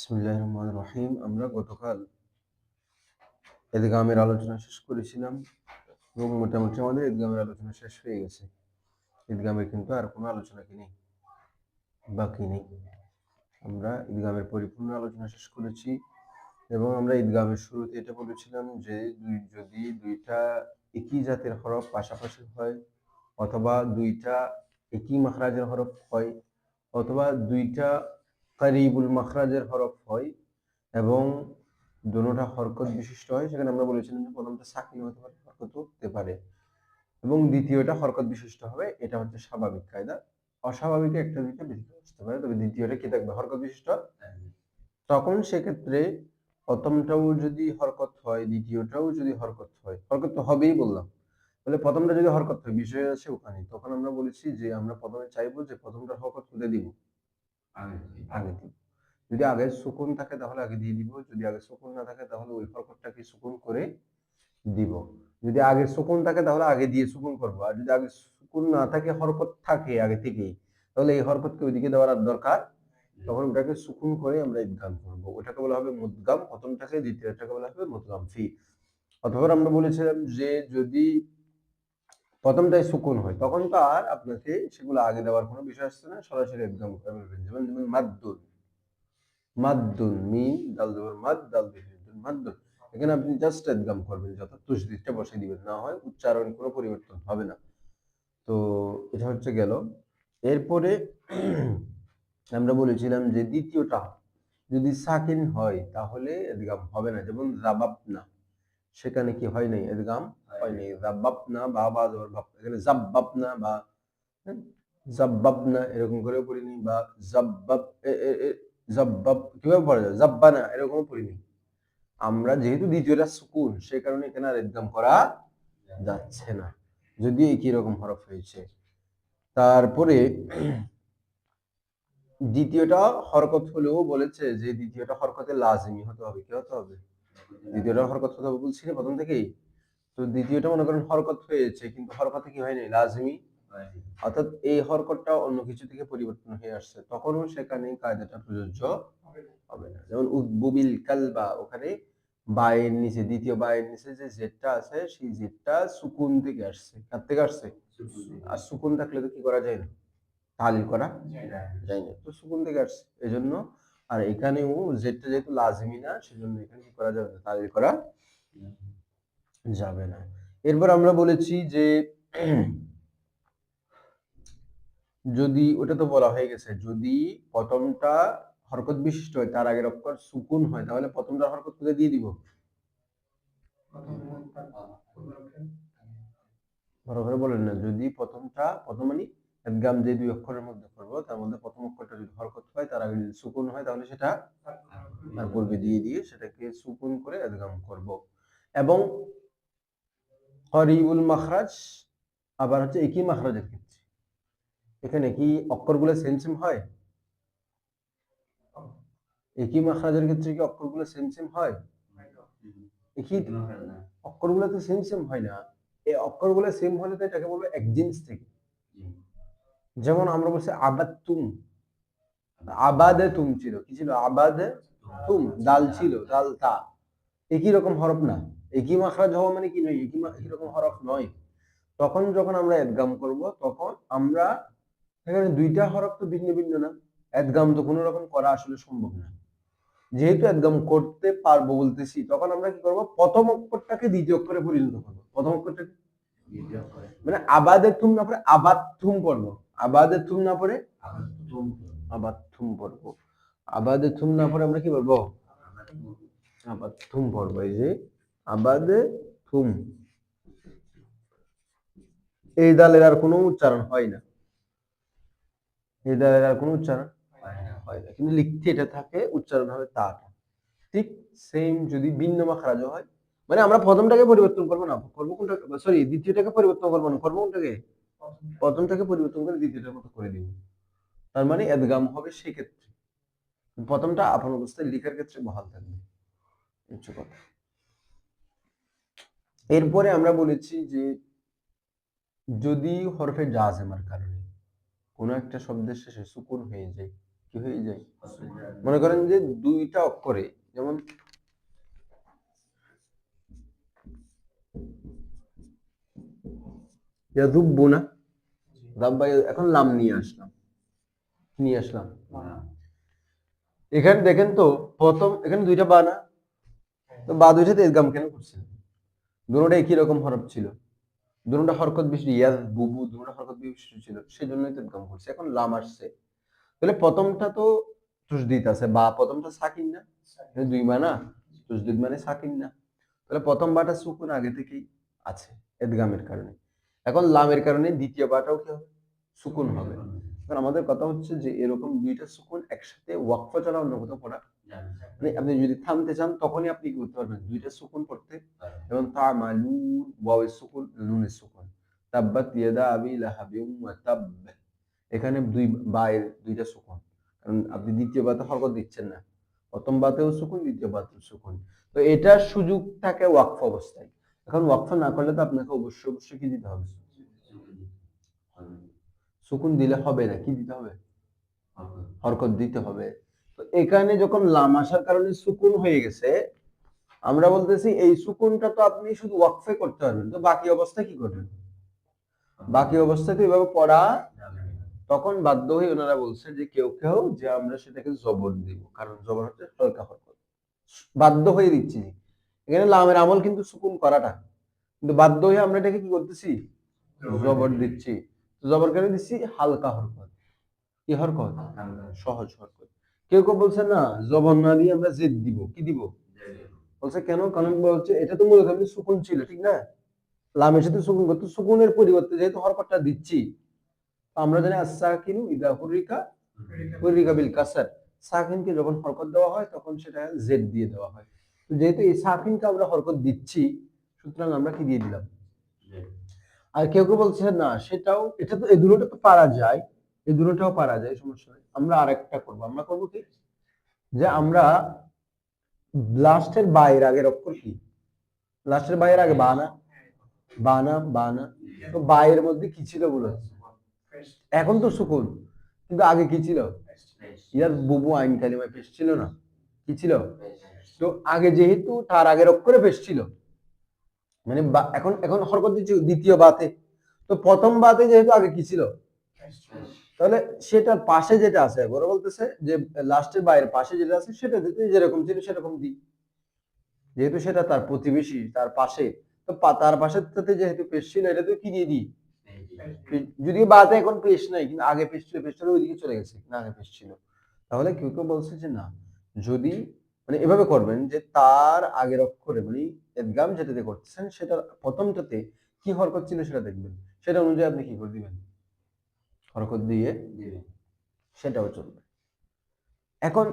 বিসমিল্লাহির রহমানির রহিম। আমরা গতকাল ইদগামের আলোচনা শেষ করেছিলাম এবং মোটামুটি আমাদের ইদগামের আলোচনা শেষ হয়ে গেছে। ইদগামের কিন্তু আর কোনো আলোচনা কি নেই, বাকি নেই। আমরা ইদগামের পরিপূর্ণ আলোচনা শেষ করেছি এবং আমরা ইদগামের শুরুতে এটা বলেছিলাম যে যদি দুইটা একই জাতের হরফ পাশাপাশি হয়, অথবা দুইটা একই মাখরাজের হরফ হয়, অথবা দুইটা কারিবুল মাখরাজের হরফ হয় এবং দুটোটা হরকত বিশিষ্ট হয়, সেখানে আমরা বলেছিলাম যে প্রথমটা সাকিন হতে পারে, হরকত হতে পারে, এবং দ্বিতীয়টা হরকত বিশিষ্ট হবে। এটা হচ্ছে স্বাভাবিক কায়দা। অস্বাভাবিক একটা দুইটা ব্যতিক্রম আসতে পারে, তবে দ্বিতীয়টা কি থাকবে? হরকত বিশিষ্ট। তখন সেক্ষেত্রে প্রথমটাও যদি হরকত হয়, দ্বিতীয়টাও যদি হরকত হয়, হরকত তো হবেই বললাম, তাহলে প্রথমটা যদি হরকত হয়, বিষয় আছে ওখানে, তখন আমরা বলেছি যে আমরা প্রথমে চাইবো যে প্রথমটা হরকত কোথায় দিব? আগে দিব। যদি আগে সুকুন থাকে তাহলে আগে দিয়ে দিব, যদি আগে সুকুন না থাকে তাহলে ওই হরকতটাকে সুকুন করে দিব। যদি আগে সুকুন থাকে তাহলে আগে দিয়ে সুকুন করব, আর যদি আগে সুকুন না থাকে, হরকত থাকে আগে থেকেই, তাহলে এই হরকতকে ওইদিকে দেওয়ার আর দরকার, তখন ওটাকে সুকুন করে আমরা ইদগাম করব। ওটাকে বলা হবে মুদগাম প্রথমটাকে, দ্বিতীয়টাকে বলা হবে মুদগাম ফি। অথবা আমরা বলেছিলাম যে যদি প্রথমটাই সুকুন হয় তখন তো আর আপনাকে সেগুলো আগে দেওয়ার কোনো বিষয় আসছে না, সরাসরি ইদগাম করে বলবেন। যেমন যেমন মাদ্দুন, মাদ্দুন, মিম দাল জবর মাদ, দাল বিহীন মাদ্দুন, এখানে আপনি জাস্ট ইদগাম করবেন, যত তাসদীদটা বসিয়ে দিবেন, না হয় উচ্চারণ কোনো পরিবর্তন হবে না। তো এটা হচ্ছে গেল। এরপরে আমরা বলেছিলাম যে দ্বিতীয়টা যদি সাকিন হয় তাহলে ইদগাম হবে না, যেমন জাবাবনা, সেখানে কি হয় নাই? ইদগাম হয় নাই। জাবাবনা, বা বা জবর বাব, এখানে জাবাবনা বা জাব্বাবনা এরকম করে পড়িনি, বা জাব্বাব জাব্বাব কিভাবে পড়া যায়? জাব্বানা এরকম পড়িনি। আমরা যেহেতু দ্বিতীয়টা সুকুন, সেই কারণে এখানে আর ইদগাম করা যাচ্ছে না, যদিও একই রকম হরফ হয়েছে। তারপরে দ্বিতীয়টা হরকত হলেও বলেছে যে দ্বিতীয়টা হরকতে লাজিমি হতে হবে। কি হতে হবে? দ্বিতীয়টা হরকত হতে হবে বলছি না প্রথম থেকেই। তো দ্বিতীয়টা মনে করেন হরকত হয়েছে, কিন্তু হরকতে কি হয়নি? লাজিমি। অর্থাৎ এই হরকতটা অন্য কিছু থেকে পরিবর্তন হয়ে আসছে, তখনও সেখানে কায়দাটা প্রযোজ্য হবে না। যেমন উদ্বুবিল কালবা, ওখানে বায়ের নিচে, দ্বিতীয় বায়ের নিচে যে জেডটা আছে, সেই জেডটা সুকুন থেকে আসছে। কার থেকে আসছে? আর সুকুন থাকলে তো কি করা যায় না? তাহলিল করা যায় না, তো সুকুন থেকে আসছে এজন্য। আর এখানেও জেডটা যেহেতু লাজিমি না, সেজন্য এখানে কি করা যাবে না? তাহলিল করা যাবে না। এরপর আমরা বলেছি যে যদি, ওটা তো বলা হয়ে গেছে, যদি প্রথমটা হরকত বিশিষ্ট হয়, তার আগের অক্ষর সুকুন হয়, তাহলে প্রথমটা হরকত কোথায় দিয়ে দিব? বড় করে বলেন না। যদি প্রথমটা, প্রথম মানে ইদগাম যে দুই অক্ষরের মধ্যে করব, তার মধ্যে প্রথম অক্ষরটা যদি হরকত হয়, তার আগে যদি সুকুন হয়, তাহলে সেটা তার পূর্বে দিয়ে দিয়ে সেটাকে সুকুন করে ইদগাম করব। এবং করিবুল মাখরাজ আবার হচ্ছে একই মাখরাজের ক্ষেত্রে, এখানে কি অক্ষরগুলো সেম সেম হয়? একই মাখরাজের ক্ষেত্রে কি অক্ষরগুলো সেম সেম হয়? একই অক্ষরগুলো তো সেম সেম হয় না। এই অক্ষরগুলো সেম হলে তো এটাকে বলবো এক জিন্স থেকে। যেমন আমরা বলছি আবাদতুম, আবাদে তুম ছিল, কি ছিল? আবাদে তুম, দাল ছিল, দাল তা, একই রকম হরফ না। একই মাখরাজ হওয়া মানে কি নয়, একই রকম হরফ নয়। তখন যখন আমরা ইদগাম করব, তখন আমরা এখানে দুইটা হরফ তো ভিন্ন ভিন্ন না, ইদগাম তো কোনো রকম করা আসলে সম্ভব না। যেহেতু ইদগাম করতে পারবো বলতেছি, তখন আমরা কি করব? প্রথম অক্ষরটাকে দ্বিতীয় অক্ষরে পরিণত করব। প্রথম অক্ষরটাকে দ্বিতীয় অক্ষরে, মানে আবাদে তুম না পড়ে আবাদতুম পড়বো। আবাদে তুম না পড়ে আবাদতুম পড়বো। আবাদে তুম না পড়ে আমরা কি বলবো? আবাদতুম পড়বো। এই যে আবাদে তুম, এই দালের আর কোনো উচ্চারণ হয় না, এই দালের আর কোনো উচ্চারণ হয় না, কিন্তু লিখতে এটা থাকে, উচ্চারণ হবে তাটা। ঠিক সেম যদি ভিন্ন মাখরাজ হয়, মানে আমরা প্রথমটাকে পরিবর্তন করবো না, করবো কোনটা? সরি, দ্বিতীয়টাকে পরিবর্তন করবো না, করবো কোনটাকে? প্রথমটাকে পরিবর্তন করে দ্বিতীয়টার মতো করে দিব। তার মানে ইদগাম হবে সেক্ষেত্রে, প্রথমটা আপন অবস্থায় লেখার ক্ষেত্রে বহাল থাকবে। কথা। এরপরে আমরা বলেছি যে যদি হরফে জাজেমার কারণে কোনো একটা শব্দের শেষে সুকুন হয়ে যায়, কি হয়ে যায়? মনে করেন যে দুইটা অক্ষরে, যেমন ইয়াদুব্বু না, দাব্বা, এখন লাম নিয়ে আসলাম, এখানে দেখেন তো প্রথম এখানে দুইটা বা না, তো বা দুইটাতে ইদগাম কেন করছে? দুটোটা একই রকম হরফ ছিল, দুটোটা হরকত বিশিষ্ট, ইয়াদ বুবু দুটোটা হরকত বিশিষ্ট ছিল, সেই জন্যই তো ইদগাম করছে। এখন লাম আসছে, তাহলে প্রথমটা তো তুসদিদ আছে, বা প্রথমটা সাকিন না, দুই বা না, তুসদিদ মানে সাকিন না, তাহলে প্রথম বাটা সুকুন আগে থেকেই আছে ইদগামের কারণে। এখন লামের কারণে দ্বিতীয় বাটাও কি হবে? সুকুন হবে। কারণ আমাদের কথা হচ্ছে যে এরকম দুইটা সুকুন একসাথে ওয়াকফ ছাড়া অন্য কোথাও পড়া, মানে আপনি যদি থামতে চান তখনই আপনি কি করতে পারবেন, দুইটা সুকুন পড়তে। যেমন তামালুন, ওয়াওয়ের সুকুন, নুনের সুকুন, তাব্বাত ইয়াদা আবি লাহাবিন ওয়া তাব, এখানে দুই বায়ের দুইটা সুকুন, কারণ আপনি দ্বিতীয় বাতে হরকত দিচ্ছেন না, প্রথম বাতেও সুকুন, দ্বিতীয় বাতেও সুকুন, তো এটার সুযোগ থাকে ওয়াকফ অবস্থায়। এখন ওয়াকফ না করলে তো আপনাকে অবশ্যই কি দিতে হবে? সুকুন দিলে হবে না, কি দিতে হবে? হরকত দিতে হবে। তো এখানে যখন লাম আসার কারণে সুকুন হয়ে গেছে, আমরা বলতেছি এই সুকুনটা তো আপনি শুধু ওয়াকফে করতে পারবেন, তো বাকি অবস্থায় কি করবেন? বাকি অবস্থায় তো এভাবে পড়া, তখন বাধ্য হয়ে ওনারা বলছে যে কেউ কেউ যে আমরা সেটাকে জবর দিব, কারণ জবর হচ্ছে হালকা হরকত, বাধ্য হয়ে দিচ্ছি। এখানে লামের আমল কিন্তু সুকুন করাটা, কিন্তু বাধ্য হয়ে আমরা এটাকে কি করতেছি? জবর দিচ্ছি। জবর কেন দিচ্ছি? হালকা হরকত। কি হরকত? সহজ হরকত। কেউ কেউ বলছে না, জবর না দিয়ে আমরা জেদ দিব। কি দিব? বলছে কেন? কারণ বলছে এটা তো মূলত এমনি সুকুন ছিল, ঠিক না? লামের সাথে সুকুন করতে, সুকুনের পরিবর্তে যেহেতু হরকতটা দিচ্ছি, আমরা জানি as-সাকিনু ইযা হুররিকা বিল কাসর, সাকিনকে যখন হরকত দেওয়া হয় তখন সেটা জেড দিয়ে দেওয়া হয়। তো যেহেতু এই সাকিনকে আমরা হরকত দিচ্ছি, সুতরাং আমরা কি দিয়ে দিলাম? আর কেউ কেউ বলছে না, সেটাও, এটা তো এই দুটোটা তো পারা যায়, এই দুটোটাও পারা যায়, সমস্যা নেই। আমরা আরেকটা করব, আমরা করব কি, যে আমরা লাস্টের বাইরের আগের অক্ষর কি? লাস্টের বাইরের আগে বা না, বা না, তো বাইরের মধ্যে কি ছিল বলো? এখন তো সুকুন, কিন্তু আগে কি ছিল? ইয়ার বুবু আইন কালিমায় পেশ ছিল না, কি ছিল? তো আগে যেহেতু তার আগের অক্ষরে পেশ ছিল, মানে এখন এখন হরকত দিচ্ছি দ্বিতীয় বাতে, তো প্রথম বাতে যেহেতু আগে কি ছিল, তাহলে সেটার পাশে যেটা আছে, বড় বলতেছে যে লাস্টের বাইরের পাশে যেটা আছে সেটা দিতে যেরকম ছিল সেরকম দিই, যেহেতু সেটা তার প্রতিবেশী, তার পাশে, তো তার পাশের সাথে যেহেতু পেশ ছিল, এটা তো কি দিয়ে দিই, যদিও বাতে এখন পেশ নাই, কিন্তু আগে পেশ ছিল, পেশটা ওইদিকে চলে গেছে, না আগে পেশ ছিল। তাহলে কেউ কেউ বলছে যে না, যদি মানে এভাবে করবেন যে তার আগের অক্ষরে, মানে ইদগাম যেটাতে করতেছেন সেটার প্রথমটাতে কি হরকত ছিল সেটা দেখবেন, সেটা অনুযায়ী আপনি কি করে দিবেন, হরকত দিয়ে সেটাও চলবে। এখন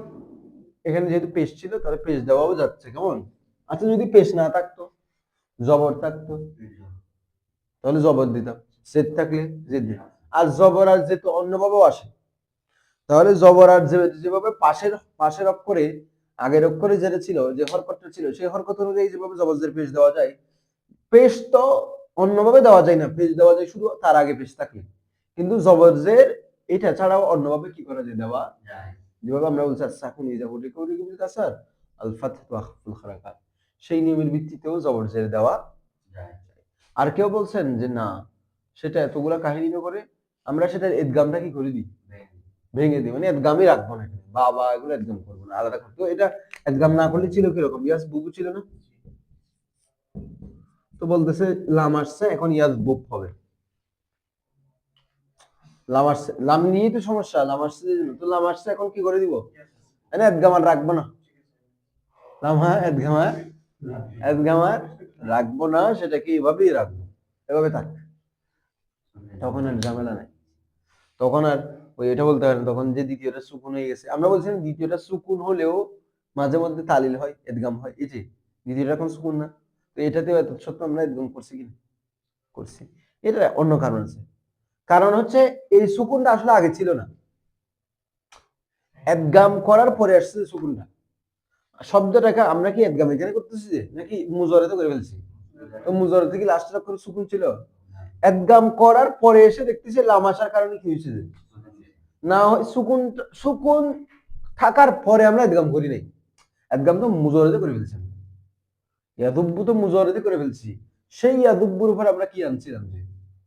এখানে যেহেতু পেশ ছিল, তাহলে পেশ দেওয়াও যাচ্ছে, কেমন? আচ্ছা যদি পেশ না থাকতো, জবর থাকতো, তাহলে জবর দিতাম, জেদ থাকলে জেদ দিতাম। আর জবর আর জেদ তো অন্যভাবেও আসে, তাহলে জবর আর যেভাবে পাশের পাশের অক্ষরে আগের অক্ষরে যেটা ছিল, যে হরকতটা ছিল, সেই হরকত অনুযায়ী যেভাবে জবরজের পেশ দেওয়া যায়, পেশ তো অন্যভাবে দেওয়া যায় না, পেশ দেওয়া যায় শুধু তার আগে পেশ থাকলে, কিন্তু জবরজের এটা ছাড়াও অন্যভাবে কি করা যায়, দেওয়া যায়। যেভাবে আমরা বলছি সাকুন ইজা হুরিকা হুরিকা বিল কাসার, আল ফাতহু ওয়া খাফুল হারাকাত, সেই নিয়মের ভিত্তিতেও জবরজের দেওয়া যায়। আর কেউ বলছেন যে না, সেটা এতগুলা কাহিনী করে আমরা সেটার ইদগামটা কি করে দিই, ভেঙে দিই, মানে একদমই রাখবো না, বাবা এগুলো একদম করবো না, আলাদা করতে। এটা একদম না করলে ছিল কিরকম, ইয়াস বুবু ছিল না, তো বলতেছে লাম আসছে, এখন ইয়াস বুব হবে, লাম আসছে, লাম নিয়েই তো সমস্যা, লাম আসছে, তো লাম আসছে, এখন কি করে দিব, মানে একদম আর রাখবো না, লাম, হ্যাঁ একদম আর রাখবো না, সেটাকে এভাবেই রাখবো, এভাবে থাক, তখন আর ঝামেলা নাই, তখন আর ওই এটা বলতে পারেন, তখন যে দ্বিতীয়টা সুকুন হয়ে গেছে, আমরা বলছিলাম দ্বিতীয়টা সুকুন হলেও মাঝে মধ্যে তালিল হয়, ইদগাম হয়, এই যে দ্বিতীয়টা এখন সুকুন না, তো এটাতেও এত সত্য আমরা ইদগাম করছি কি করছি, এটা অন্য কারণ আছে। কারণ হচ্ছে এই সুকুনটা আসলে আগে ছিল না, ইদগাম করার পরে আসছে সুকুনটা। শব্দটাকে আমরা কি ইদগাম এখানে করতেছি যে, নাকি মুজারাতে করে ফেলছি? তো মুজারাতে কি লাস্টের অক্ষরে সুকুন ছিল? ইদগাম করার পরে এসে দেখতেছি লাম আসার কারণে কি হয়েছে, না হয় সুকুন, সুকুন থাকার পরে আমরা ইদগাম করি নাই, ইদগাম তো মুজাওয়ারাতে করে ফেলছেন, ইয়াদুব্বু তো মুজাওয়ারাতে করে ফেলছি, সেই ইয়াদুব্বুর উপর আমরা কি আনছি,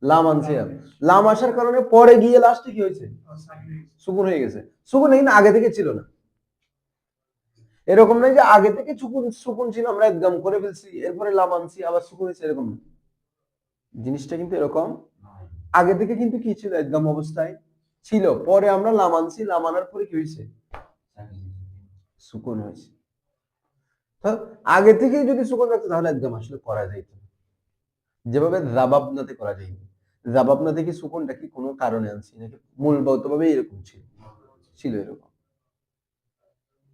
লাম আনছি। লাম আসার কারণে পরে গিয়ে লাস্টে কি হয়েছে, সুকুন হয়ে গেছে। সুকুন কিন্তু আগে থেকে ছিল না, এরকম নয় যে আগে থেকে সুকুন সুকুন ছিল আমরা ইদগাম করে ফেলছি এরপরে লাম আনছি আবার সুকুন হয়েছে, এরকম না। জিনিসটা কিন্তু এরকম, আগে থেকে কিন্তু কি ছিল, ইদগাম অবস্থায় ছিল, পরে আমরা লাম আনছি, লাম আনার পরে কি হয়েছে, সুকুন হয়েছে। তো আগে থেকে যদি সুকুন থাকতো তাহলে ইদগাম আসলে করা যাইত, যেভাবে জাবাবনাতে করা যায়। জাবাবনাতে কি সুকুনটা কি কোনো কারণে আনছি নাকি মূলগতভাবে এরকম ছিল, ছিল এরকম,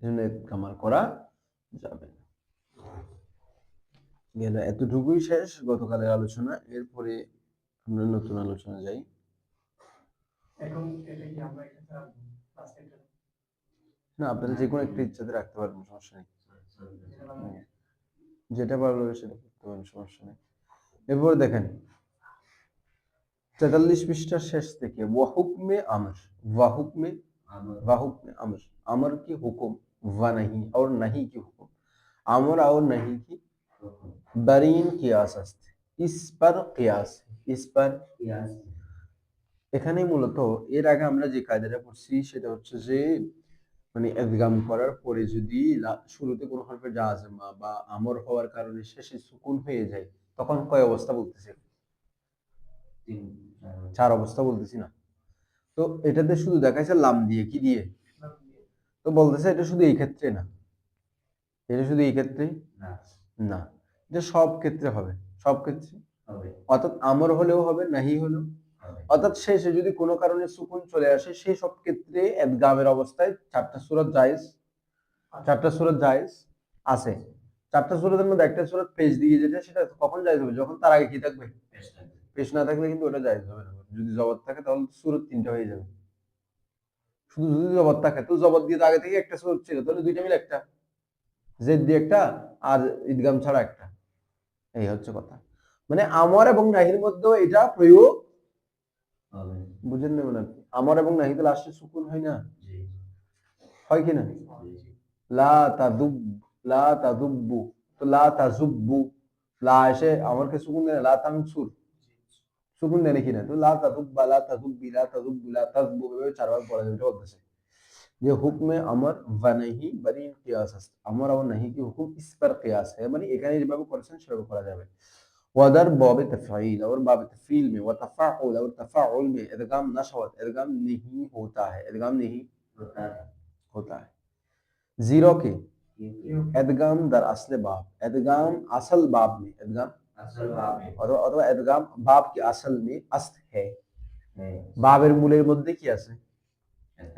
এজন্য ইদগাম আর করা যাবে না। গেল এতটুকুই শেষ গতকালের আলোচনা, এরপরে আমরা নতুন আলোচনা যাই। এখন এটা কি আমরা একটা রাখবো, না আপনারা যে কোনো একটা ইচ্ছাতে রাখতে পারবেন, সমস্যা নেই, যেটা ভালো লাগে সেটা করতে পারেন, সমস্যা নেই। এরপর দেখেন 43 পৃষ্ঠার শেষ থেকে ওয়াহুকমে আমর, ওয়াহুকমে वाहुक्म अमर, अमर की हुक्म व नहीं और नहीं की हुक्म, अमर और नहीं की बरीन कियास अस्ते, इस पर कियास, इस पर कियास। এখানে মূলত এর আগে আমরা যে কায়দাটা পড়ছি সেটা হচ্ছে যে মানে ইদগাম করার পরে যদি শুরুতে কোনো হরফে জাজমা বা আমর হওয়ার কারণে শেষে সুকুন হয়ে যায় তখন কয় অবস্থা বলতেছি, 4 অবস্থা বলতেছি না। তো এটাতে শুধু দেখাইছে লাম দিয়ে, কি দিয়ে, তো বলতেছে এটা শুধু এই ক্ষেত্রে না, এটা শুধু এই ক্ষেত্রে না, এটা সব ক্ষেত্রে হবে, সব ক্ষেত্রে হবে, অর্থাৎ আমর হলেও হবে, নাহি হলেও, অর্থাৎ শেষে যদি কোনো কারণে সুকুন চলে আসে সেই সব ক্ষেত্রে ইদগামের অবস্থায় 4টা সূরত জায়েজ, 4টা সূরত জায়েজ আছে। 4টা সূরতের মধ্যে একটা সূরত পেশ দিয়ে যেটা, সেটা কখন জায়েজ হবে, যখন তার আগে কি থাকবে, পেশ না থাকলে কিন্তু ওটা জায়েজ হবে না। যদি জবর থাকে তাহলে সূরত 3টা হয়ে যাবে, শুধু যদি জবর থাকে তো জবর দিয়ে তো আগে থেকে একটা সূরত ছিল, তাহলে দুইটা মিলে একটা, জেদ দিয়ে একটা আর ইদগাম ছাড়া একটা, এই হচ্ছে কথা। মানে আমর এবং নাহির মধ্যে এটা প্রয়োগ হবে, বুঝেন না মানে আমর এবং নাহিতে লাস্টে সুকুন হয় না, হয় কি না, লা তাদুব, লা তাদুব্বু, তো লা তাজুব্বু, লা এসে আমরকে সুকুন দেয়, লা তানসুর সুকুন দেয় নাকি না, তো লা তাদুব্বা, লা তাদুব্বি, লা তাদুব্বু, লা তাজবু, এভাবে 4 বার পড়া যাবে, এটা বলতেছে যে हुक्म अमर व नहीं बरीन कियास है, अमर और नहीं की हुक्म इस पर कियास है, মানে এখানে যেভাবে করেছেন সেভাবে করা যাবে। वदर बाब तफईल और बाब तफील में व तफाउल और तफाउल में इदगाम नशवत, इदगाम नहीं होता है, इदगाम नहीं होता है। जीरो के इदगाम दर असल बाब, इदगाम असल बाब में, इदगाम असल बाब में অথবা इदगाम बाब के असल में अस्त है, বাবের মূলের মধ্যে কি আছে,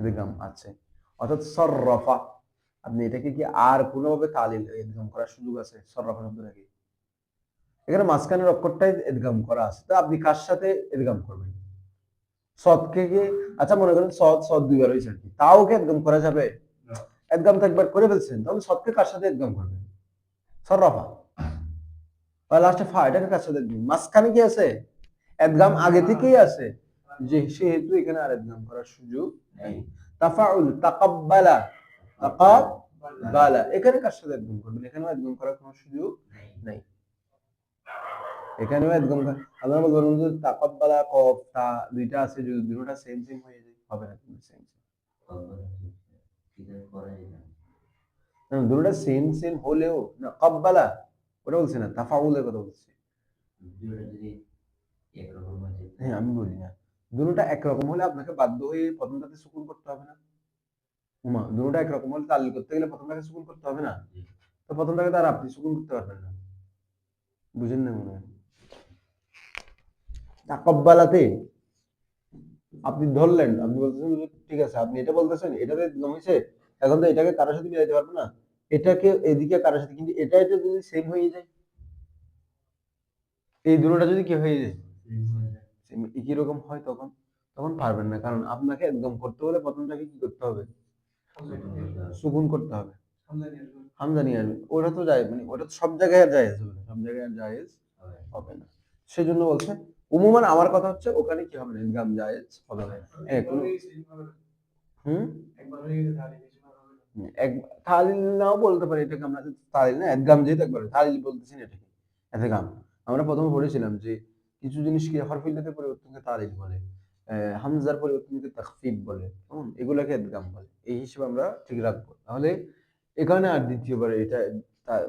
ইদগাম আছে। অর্থাৎ সররফা, আপনি এটাকে কি আর কোনোভাবে তালিল ইদগাম করার সুযোগ আছে, সররফা শব্দটাকে এখানে মাঝখানের অক্ষরটাই ইদগাম করা আছে, তো আপনি কার সাথে ইদগাম করবেন, সদকে কি, আচ্ছা মনে করেন সদ সদ দুইবার হয়েছে আর কি, তাও কি ইদগাম করা যাবে, ইদগাম তো একবার করে ফেলছেন, তাহলে সদকে কার সাথে ইদগাম করবেন, সররফা, বা লাস্টে ফা, এটাকে কার সাথে ইদগাম, মাঝখানে কি আছে, ইদগাম আগে থেকেই আছে, যে সেহেতু এখানে আর ইদগাম করার সুযোগ নেই। তাফাউল, তাকাব্বালা, তাকাব্বালা, এখানে কার সাথে ইদগাম করবেন, এখানে ইদগাম করার কোনো সুযোগ নেই, এখানেও ইদগাম আপনারা বলবেন যে তাকাব্বালা কফ তা দুইটা আছে, যদি দুটোটা সেম সেম হয়ে যায় হবে না, কিন্তু সেম সেম না, দুটোটা সেম সেম হলেও না, কাব্বালা ওটা বলছি না, তাফাউলের কথা বলছি, হ্যাঁ আমি বলি না, দুটোটা একরকম হলে আপনাকে বাধ্য হয়ে প্রথমটাতে সুকুন করতে হবে না, দুটোটা একরকম হলে তালিল করতে গেলে প্রথমটাকে সুকুন করতে হবে না, তো প্রথমটাকে তার আপনি সুকুন করতে পারবেন না, বুঝেন না মনে হয়। তাকাব্বালাতে আপনি ধরলেন, আপনি বলতেছেন ঠিক আছে, আপনি এটা বলতেছেন এটাতে জমেছে, এখন তো এটাকে কারোর সাথে মিলাইতে পারবে না, এটাকে এদিকে কারোর সাথে, কিন্তু এটা যদি সেম হয়ে যায়, এই দুটোটা যদি কি হয়ে যায় একই রকম হয়, তখন তখন পারবেন না, কারণ আপনাকে একদম করতে হলে প্রথমটাকে কি করতে হবে, সুকুন করতে হবে, হামজা নিয়ে আসবে, ওটা তো যায় মানে ওটা তো সব জায়গায় আর জায়েজ হবে না, সব জায়গায় আর জায়েজ হবে না, সেজন্য বলছে উমুমান আমার কথা হচ্ছে ওখানে কি হবে না, ইদগাম জায়েজ হবে না, হ্যাঁ কোনো হুম একবার হয়ে গেছে তাহলে বেশিবার হবে না। এক তালিল নাও বলতে পারি, এটাকে আমরা তালিল না একগাম যেহেতু একবার তালিল বলতেছি না এটাকে এতেগাম। আমরা প্রথমে পড়েছিলাম যে কিছু জিনিসকে হরফিল্লাতের পরিবর্তনকে তালিল বলে, হামজার পরিবর্তনকে তাখফিফ বলে, এগুলাকে এদগাম বলে। এই হিসেবে আমরা ঠিক রাখবো। তাহলে এখানে আর দ্বিতীয়বার এটা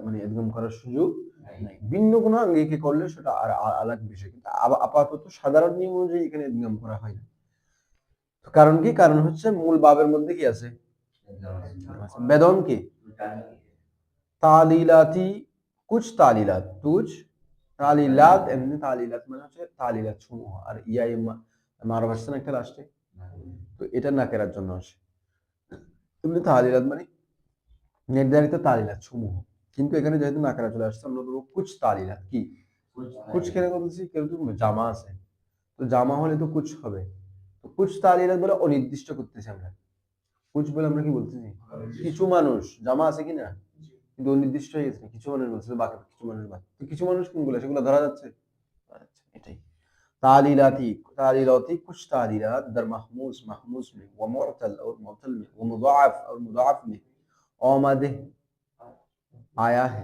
মানে এদগাম করার সুযোগ নাই। ভিন্ন কোনো আঙ্গিকে করলে সেটা আর আলাদা বিষয়, কিন্তু আপাতত সাধারণ নিয়ম অনুযায়ী এখানে এদগাম করা হয় না। কারণ কি? কারণ হচ্ছে মূল বাবের মধ্যে কি আছে? বেদন কি? তালিলাতি কুছ তালিলাত, কুছ তালিলাত, এমনি তালিলাত মানে হচ্ছে তালিলাত সমূহ, আর ইয়াই মারব আসছে না একটা লাস্টে, তো এটা নাকেরার জন্য আসে। এমনি তালিলাত মানে নির্ধারিত তালিলাত সমূহ, কিন্তু এখানে যেহেতু নাকেরা চলে আসছে আমরা বলবো কুছ তালিলাত। কি কুছ কেন বলছি? কেউ জামা আছে, তো জামা হলে তো কুছ হবে, তো কুছ তালিলাত বলে অনির্দিষ্ট করতেছি আমরা। কুছ বলে আমরা কি বলতেছি? কিছু মানুষ, জামা আছে কিনা কিন্তু অনির্দিষ্ট হয়ে গেছে, কিছু মানুষ বলছে, বাকি কিছু মানুষ বাদ, তো কিছু মানুষ কোনগুলো সেগুলো ধরা যাচ্ছে। আচ্ছা, এটাই तालीलाती तालीलाती कुछ तालीलात दर महमूस महमूस में व मुअतल और मुअतल में व मुदाफ और मुदाफ में आमदे आया है।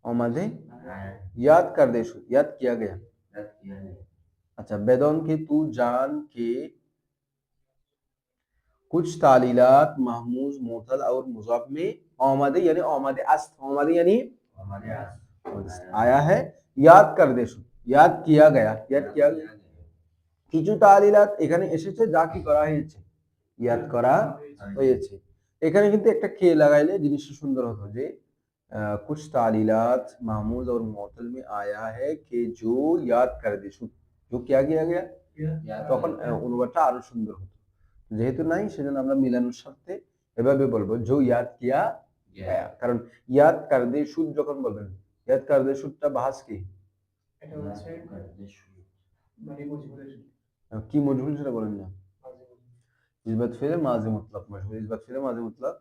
आमदे याद कर दे, याद किया गया। अच्छा, बेदौन के तू जान के कुछ तालीलात महमूज मुअतल और मुजाफ में आमदे यानी आमदे अस्त, आमदे यानी आया है, याद कर दे, याद किया गया, याद किया गया। কিছু তালিলাত এখানে এসেছে যা কি করা হয়েছে, ইয়াদ করা হয়েছে। এখানে কিন্তু একটা কে লাগাইলে জিনিসটা সুন্দর হতো যে कुछ तालीलात महमूज और मुअत्तल में आया है कि जो याद कर दे, जो क्या किया गया, তখন অনুবাদটা আরো সুন্দর হতো। যেহেতু নাই সেজন্য আমরা মিলানোর স্বার্থে এভাবে বলবো जो याद किया गया, কারণ ইয়াদ কার দে সুদ যখন বলবেন, ইয়াদ কার দে সুদটা বাহাস কি? এটা হচ্ছে মানে মজবুরের কি মজহুল সেটা বলেন না। ইসবাত ফেলে মাজি মুতলাক মজহুল, ইসবাত ফেলে মাজি মুতলাক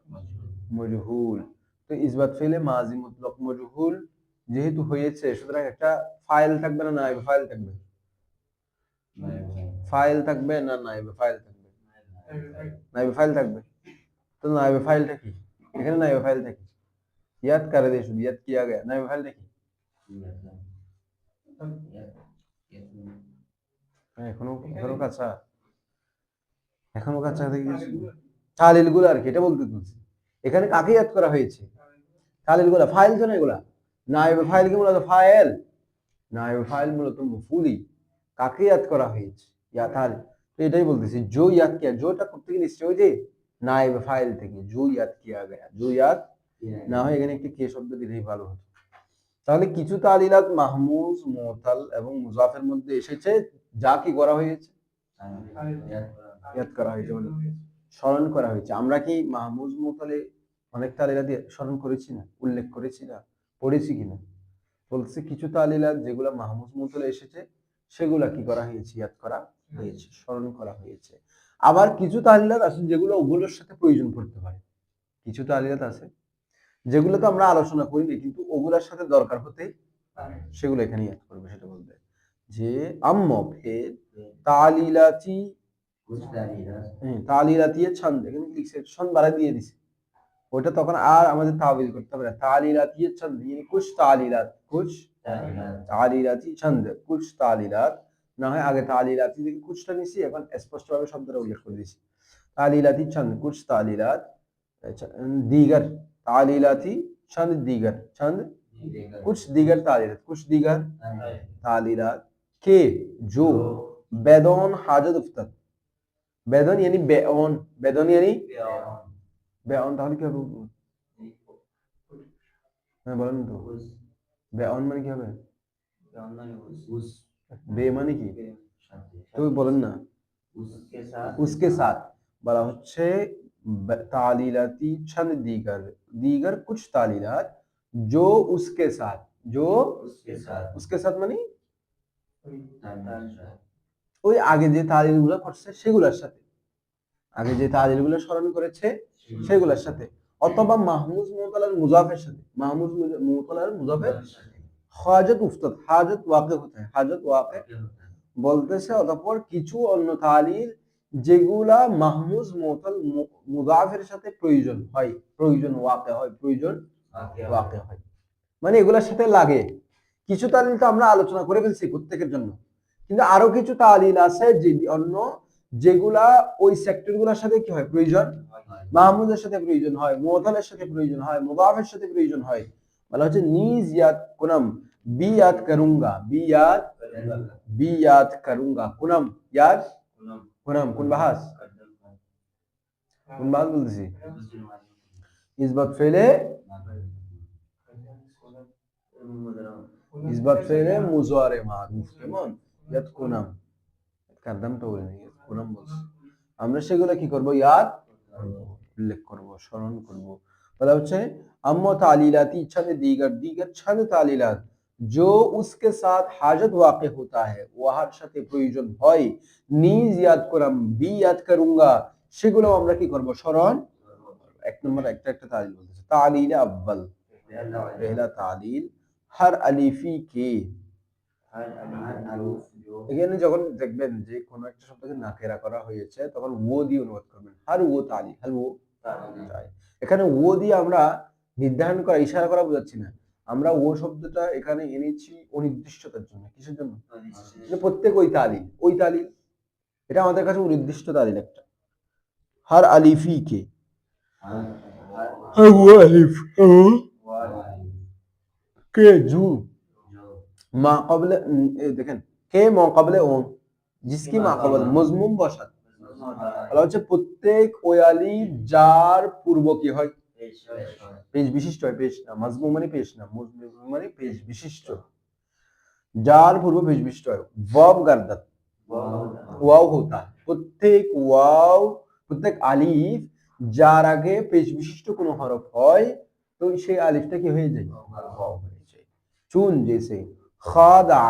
মজহুল। তো ইসবাত ফেলে মাজি মুতলাক মজহুল যেহেতু হয়েছে, সুতরাং একটা ফাইল থাকবে না নাইব ফাইল থাকবে? ফাইল থাকবে না নাইব ফাইল থাকবে? নাইব ফাইল থাকবে। তো নাইব ফাইলটা কি? এখানে নাইব ফাইলটা কি? ইয়াদ করে দে, শুধু ইয়াদ কিয়া গয়া, নাইব ফাইলটা কি? এখনো এখনো কাঁচা, এখনো কাঁচা থেকে গেছে। তালিল গুলো আর কি, এটা বলতে তুলছি। এখানে কাকে ইয়াদ করা হয়েছে? তালিল গুলা, ফাইল তো না এগুলা। নাইব ফাইল কি মূলত ফাইল? নাইব ফাইল মূলত মফুলি। কাকে ইয়াদ করা হয়েছে? ইয়া তালিল। তো এটাই বলতেছি, জো ইয়াদ কিয়া, জোটা করতে গেলে নিশ্চয় ওই যে নাইব ফাইল থেকে জো ইয়াদ কিয়া গয়া, জো ইয়াদ না হয় এখানে একটি কে শব্দ দিলেই ভালো হতো। তাহলে কিছু তালিলাত মাহমুজ মুতাল এবং মুজাফের মধ্যে এসেছে যা কি করা হয়েছে, ইয়াদ করা হয়েছে, মানে স্মরণ করা হয়েছে। আমরা কি মাহমুজ মুতালে অনেক তালিলাত স্মরণ করেছি না, উল্লেখ করেছি না, পড়েছি কিনা? বলছে কিছু তালিলাত যেগুলো মাহমুজ মুতালে এসেছে সেগুলা কি করা হয়েছে, ইয়াদ করা হয়েছে, স্মরণ করা হয়েছে। আবার কিছু তালিলাত আছে যেগুলো ওগুলোর সাথে প্রয়োজন পড়তে পারে। কিছু তালিলাত আছে যেগুলো তো আমরা আলোচনা করিনি কিন্তু ওগুলোর সাথে দরকার হতে সেগুলো এখানে ইয়াদ করবে। সেটা বলবে যে আম্মা ফের তালিলাতি, তালিলাতি ছন্দ, এখানে লিখছে ছন্দ বাড়া দিয়ে দিছে, ওটা তখন আর আমাদের তাবিল করতে হবে না। তালিলাতি ছন্দ মানে কুছ তালিলাত, কুছ তালিলাতি ছন্দ, কুছ তালিলাত, না হয় আগে তালিলাতি থেকে কুছটা নিছি, এখন স্পষ্টভাবে শব্দটা উল্লেখ করে দিছি। তালিলাতি ছন্দ, কুছ তালিলাত दीगर, तालीलाती चंद दीगर, चंद कुछ दीगर तालीलात, कुछ दीगर तालीलात के जो बेदौन हाजत उफ्तत, बेदौन यानी बेओन, बेदौन यानी बेओन, তাহলে কি হবে? হ্যাঁ বলেন তো, বেওন মানে কি হবে? বে মানে কি? তুমি বলেন না। उसके साथ বলা হচ্ছে तालीलाती छंद दीगर, दीगर कुछ तालीलात जो उसके साथ, जो उसके साथ মানে ওই আগে যে তালিলগুলো করছে সেগুলোর সাথে, আগে যে তালিলগুলো স্মরণ করেছে সেগুলোর সাথে, অথবা মাহমুজ মুতালার মুজাফের সাথে, মাহমুজ মুতালার মুজাফের হাজত উফতাত, হাজত ওয়াকে হতে হয়, হাজত ওয়াকে বলতেছে অতঃপর কিছু অন্য তালিল যেগুলা মাহমুজ মুতাল মুদাফের সাথে প্রয়োজন হয়, প্রয়োজন ওয়াকে হয়, প্রয়োজন ওয়াকে হয়, মানে এগুলোর সাথে লাগে। কিছু তালিল তো আমরা আলোচনা করে ফেলছি প্রত্যেকের জন্য, কিন্তু আরো কিছু তালিল আছে যে অন্য যেগুলা ওই সেক্টরগুলোর সাথে কি হয় প্রয়োজন, মাহমুদের সাথে প্রয়োজন হয়, মুতালের সাথে প্রয়োজন হয়, মুদাফের সাথে প্রয়োজন হয়। বলা হচ্ছে নিজ ইয়াদ কুনাম, বি ইয়াদ করুঙ্গা, বি ইয়াদ করুঙ্গা, কুনাম ইয়াদ কুনাম, কোন বাহাস, কোন বাহাস বলতেছি, ইসবাত ফেলে, ইসবাত ফেলে মুজারে মারুফ, কেমন ইয়াদ কুনাম, কাদ্দামটা বলে নেই, কুনাম বলছি, আমরা সেগুলো কি করব, ইয়াদ উল্লেখ করব, স্মরণ করব। বলা হচ্ছে अम्मा तालीलाती छंद दीगर दीगर छंद तालीलात जो उसके साथ हाजत वाक़े होता है ওয়াহার সাথে প্রয়োজন হয়, নিজ ইয়াদ করাম, বি ইয়াদ করুঙ্গা, সেগুলো আমরা কি করব, স্মরণ। এক নম্বর একটা একটা তালিল বলতেছে, তালিল আউয়াল, পহলা তালিল হর আলিফি কে, এখানে যখন দেখবেন যে কোন একটা শব্দকে নাকেরা করা হয়েছে তখন ও দিয়ে অনুবাদ করবেন, হর ও তালিল, হর ও তালিল। এখানে ও দিয়ে আমরা নির্ধারণ করা, ইশারা করা বোঝাচ্ছি না, আমরা ও শব্দটা এখানে এনেছি অনির্দিষ্টতার জন্য। কিসের জন্য? প্রত্যেক ওই তালিল, ওই তালিল, এটা আমাদের কাছে অনির্দিষ্ট তালিল একটা। হর আলিফি কে, হর ও আলিফ কে, জু মা কবলে, দেখেন কে মা কবলে ও, জিসকি মা কবল মজমুম বসাত, বলা হচ্ছে প্রত্যেক ওই আলিফ যার পূর্ব কি হয়, পেশ বিশিষ্ট হয়, পেশ না, মজমুম মানে পেশ না, মজমুম মানে পেশ বিশিষ্ট, যার পূর্ব পেশ বিশিষ্ট হয়। ওয়াও গার্দাত, ওয়াও হোতা, প্রত্যেক ওয়াও, প্রত্যেক আলিফ যার আগে পেশ বিশিষ্ট কোনো হরফ হয় তো সেই আলিফটা কি হয়ে যায়, ওয়াও হয়ে যায়। চুন জেসে খাদা,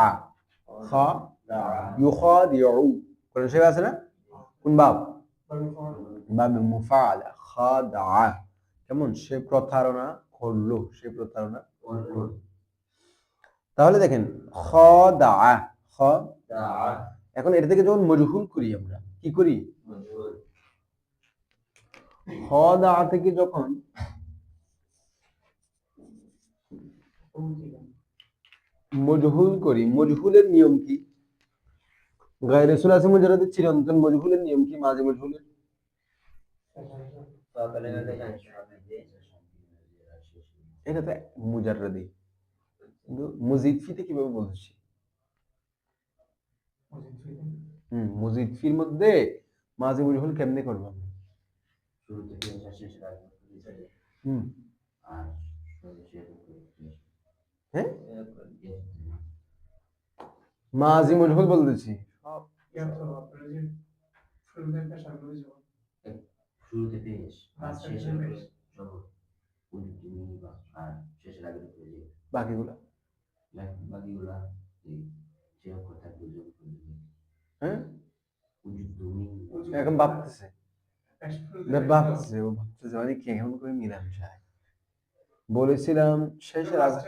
খা ইউখাদিউ, কোন শেখা আছে না, কোন বাব, বাব মুফাআলা, খাদা, কেমন সে প্রতারণা করলো, সে প্রতারণা করলো। তাহলে দেখেন খাদা, খাদা, এখন এটা থেকে যখন মজহুল করি আমরা কি করি, খাদা থেকে যখন মজহুল করি, মজহুলের নিয়ম কি, গায়রে সুলাসি মুজাররদের চিরন্তন মজহুলের নিয়ম কি, মাঝে মজহুলের এটাতে মুজাররদি, কিন্তু মুজিদ ফিতে কিভাবে বলছি, মুজিদ ফির মধ্যে মাঝে মজহুল কেমনে করব, হ্যাঁ মাঝে মজহুল বলতেছি, শুরুতে পেশ আর শেষে জবর, শেষের আগে বাকিগুলা বাকিগুলা যে অক্ষর থাকবে হ্যাঁ এখন ভাবতেছে, ভাবতেছে ও ভাবতেছে মানে কেমন করে মিলাম যায়, বলেছিলাম শেষের আগে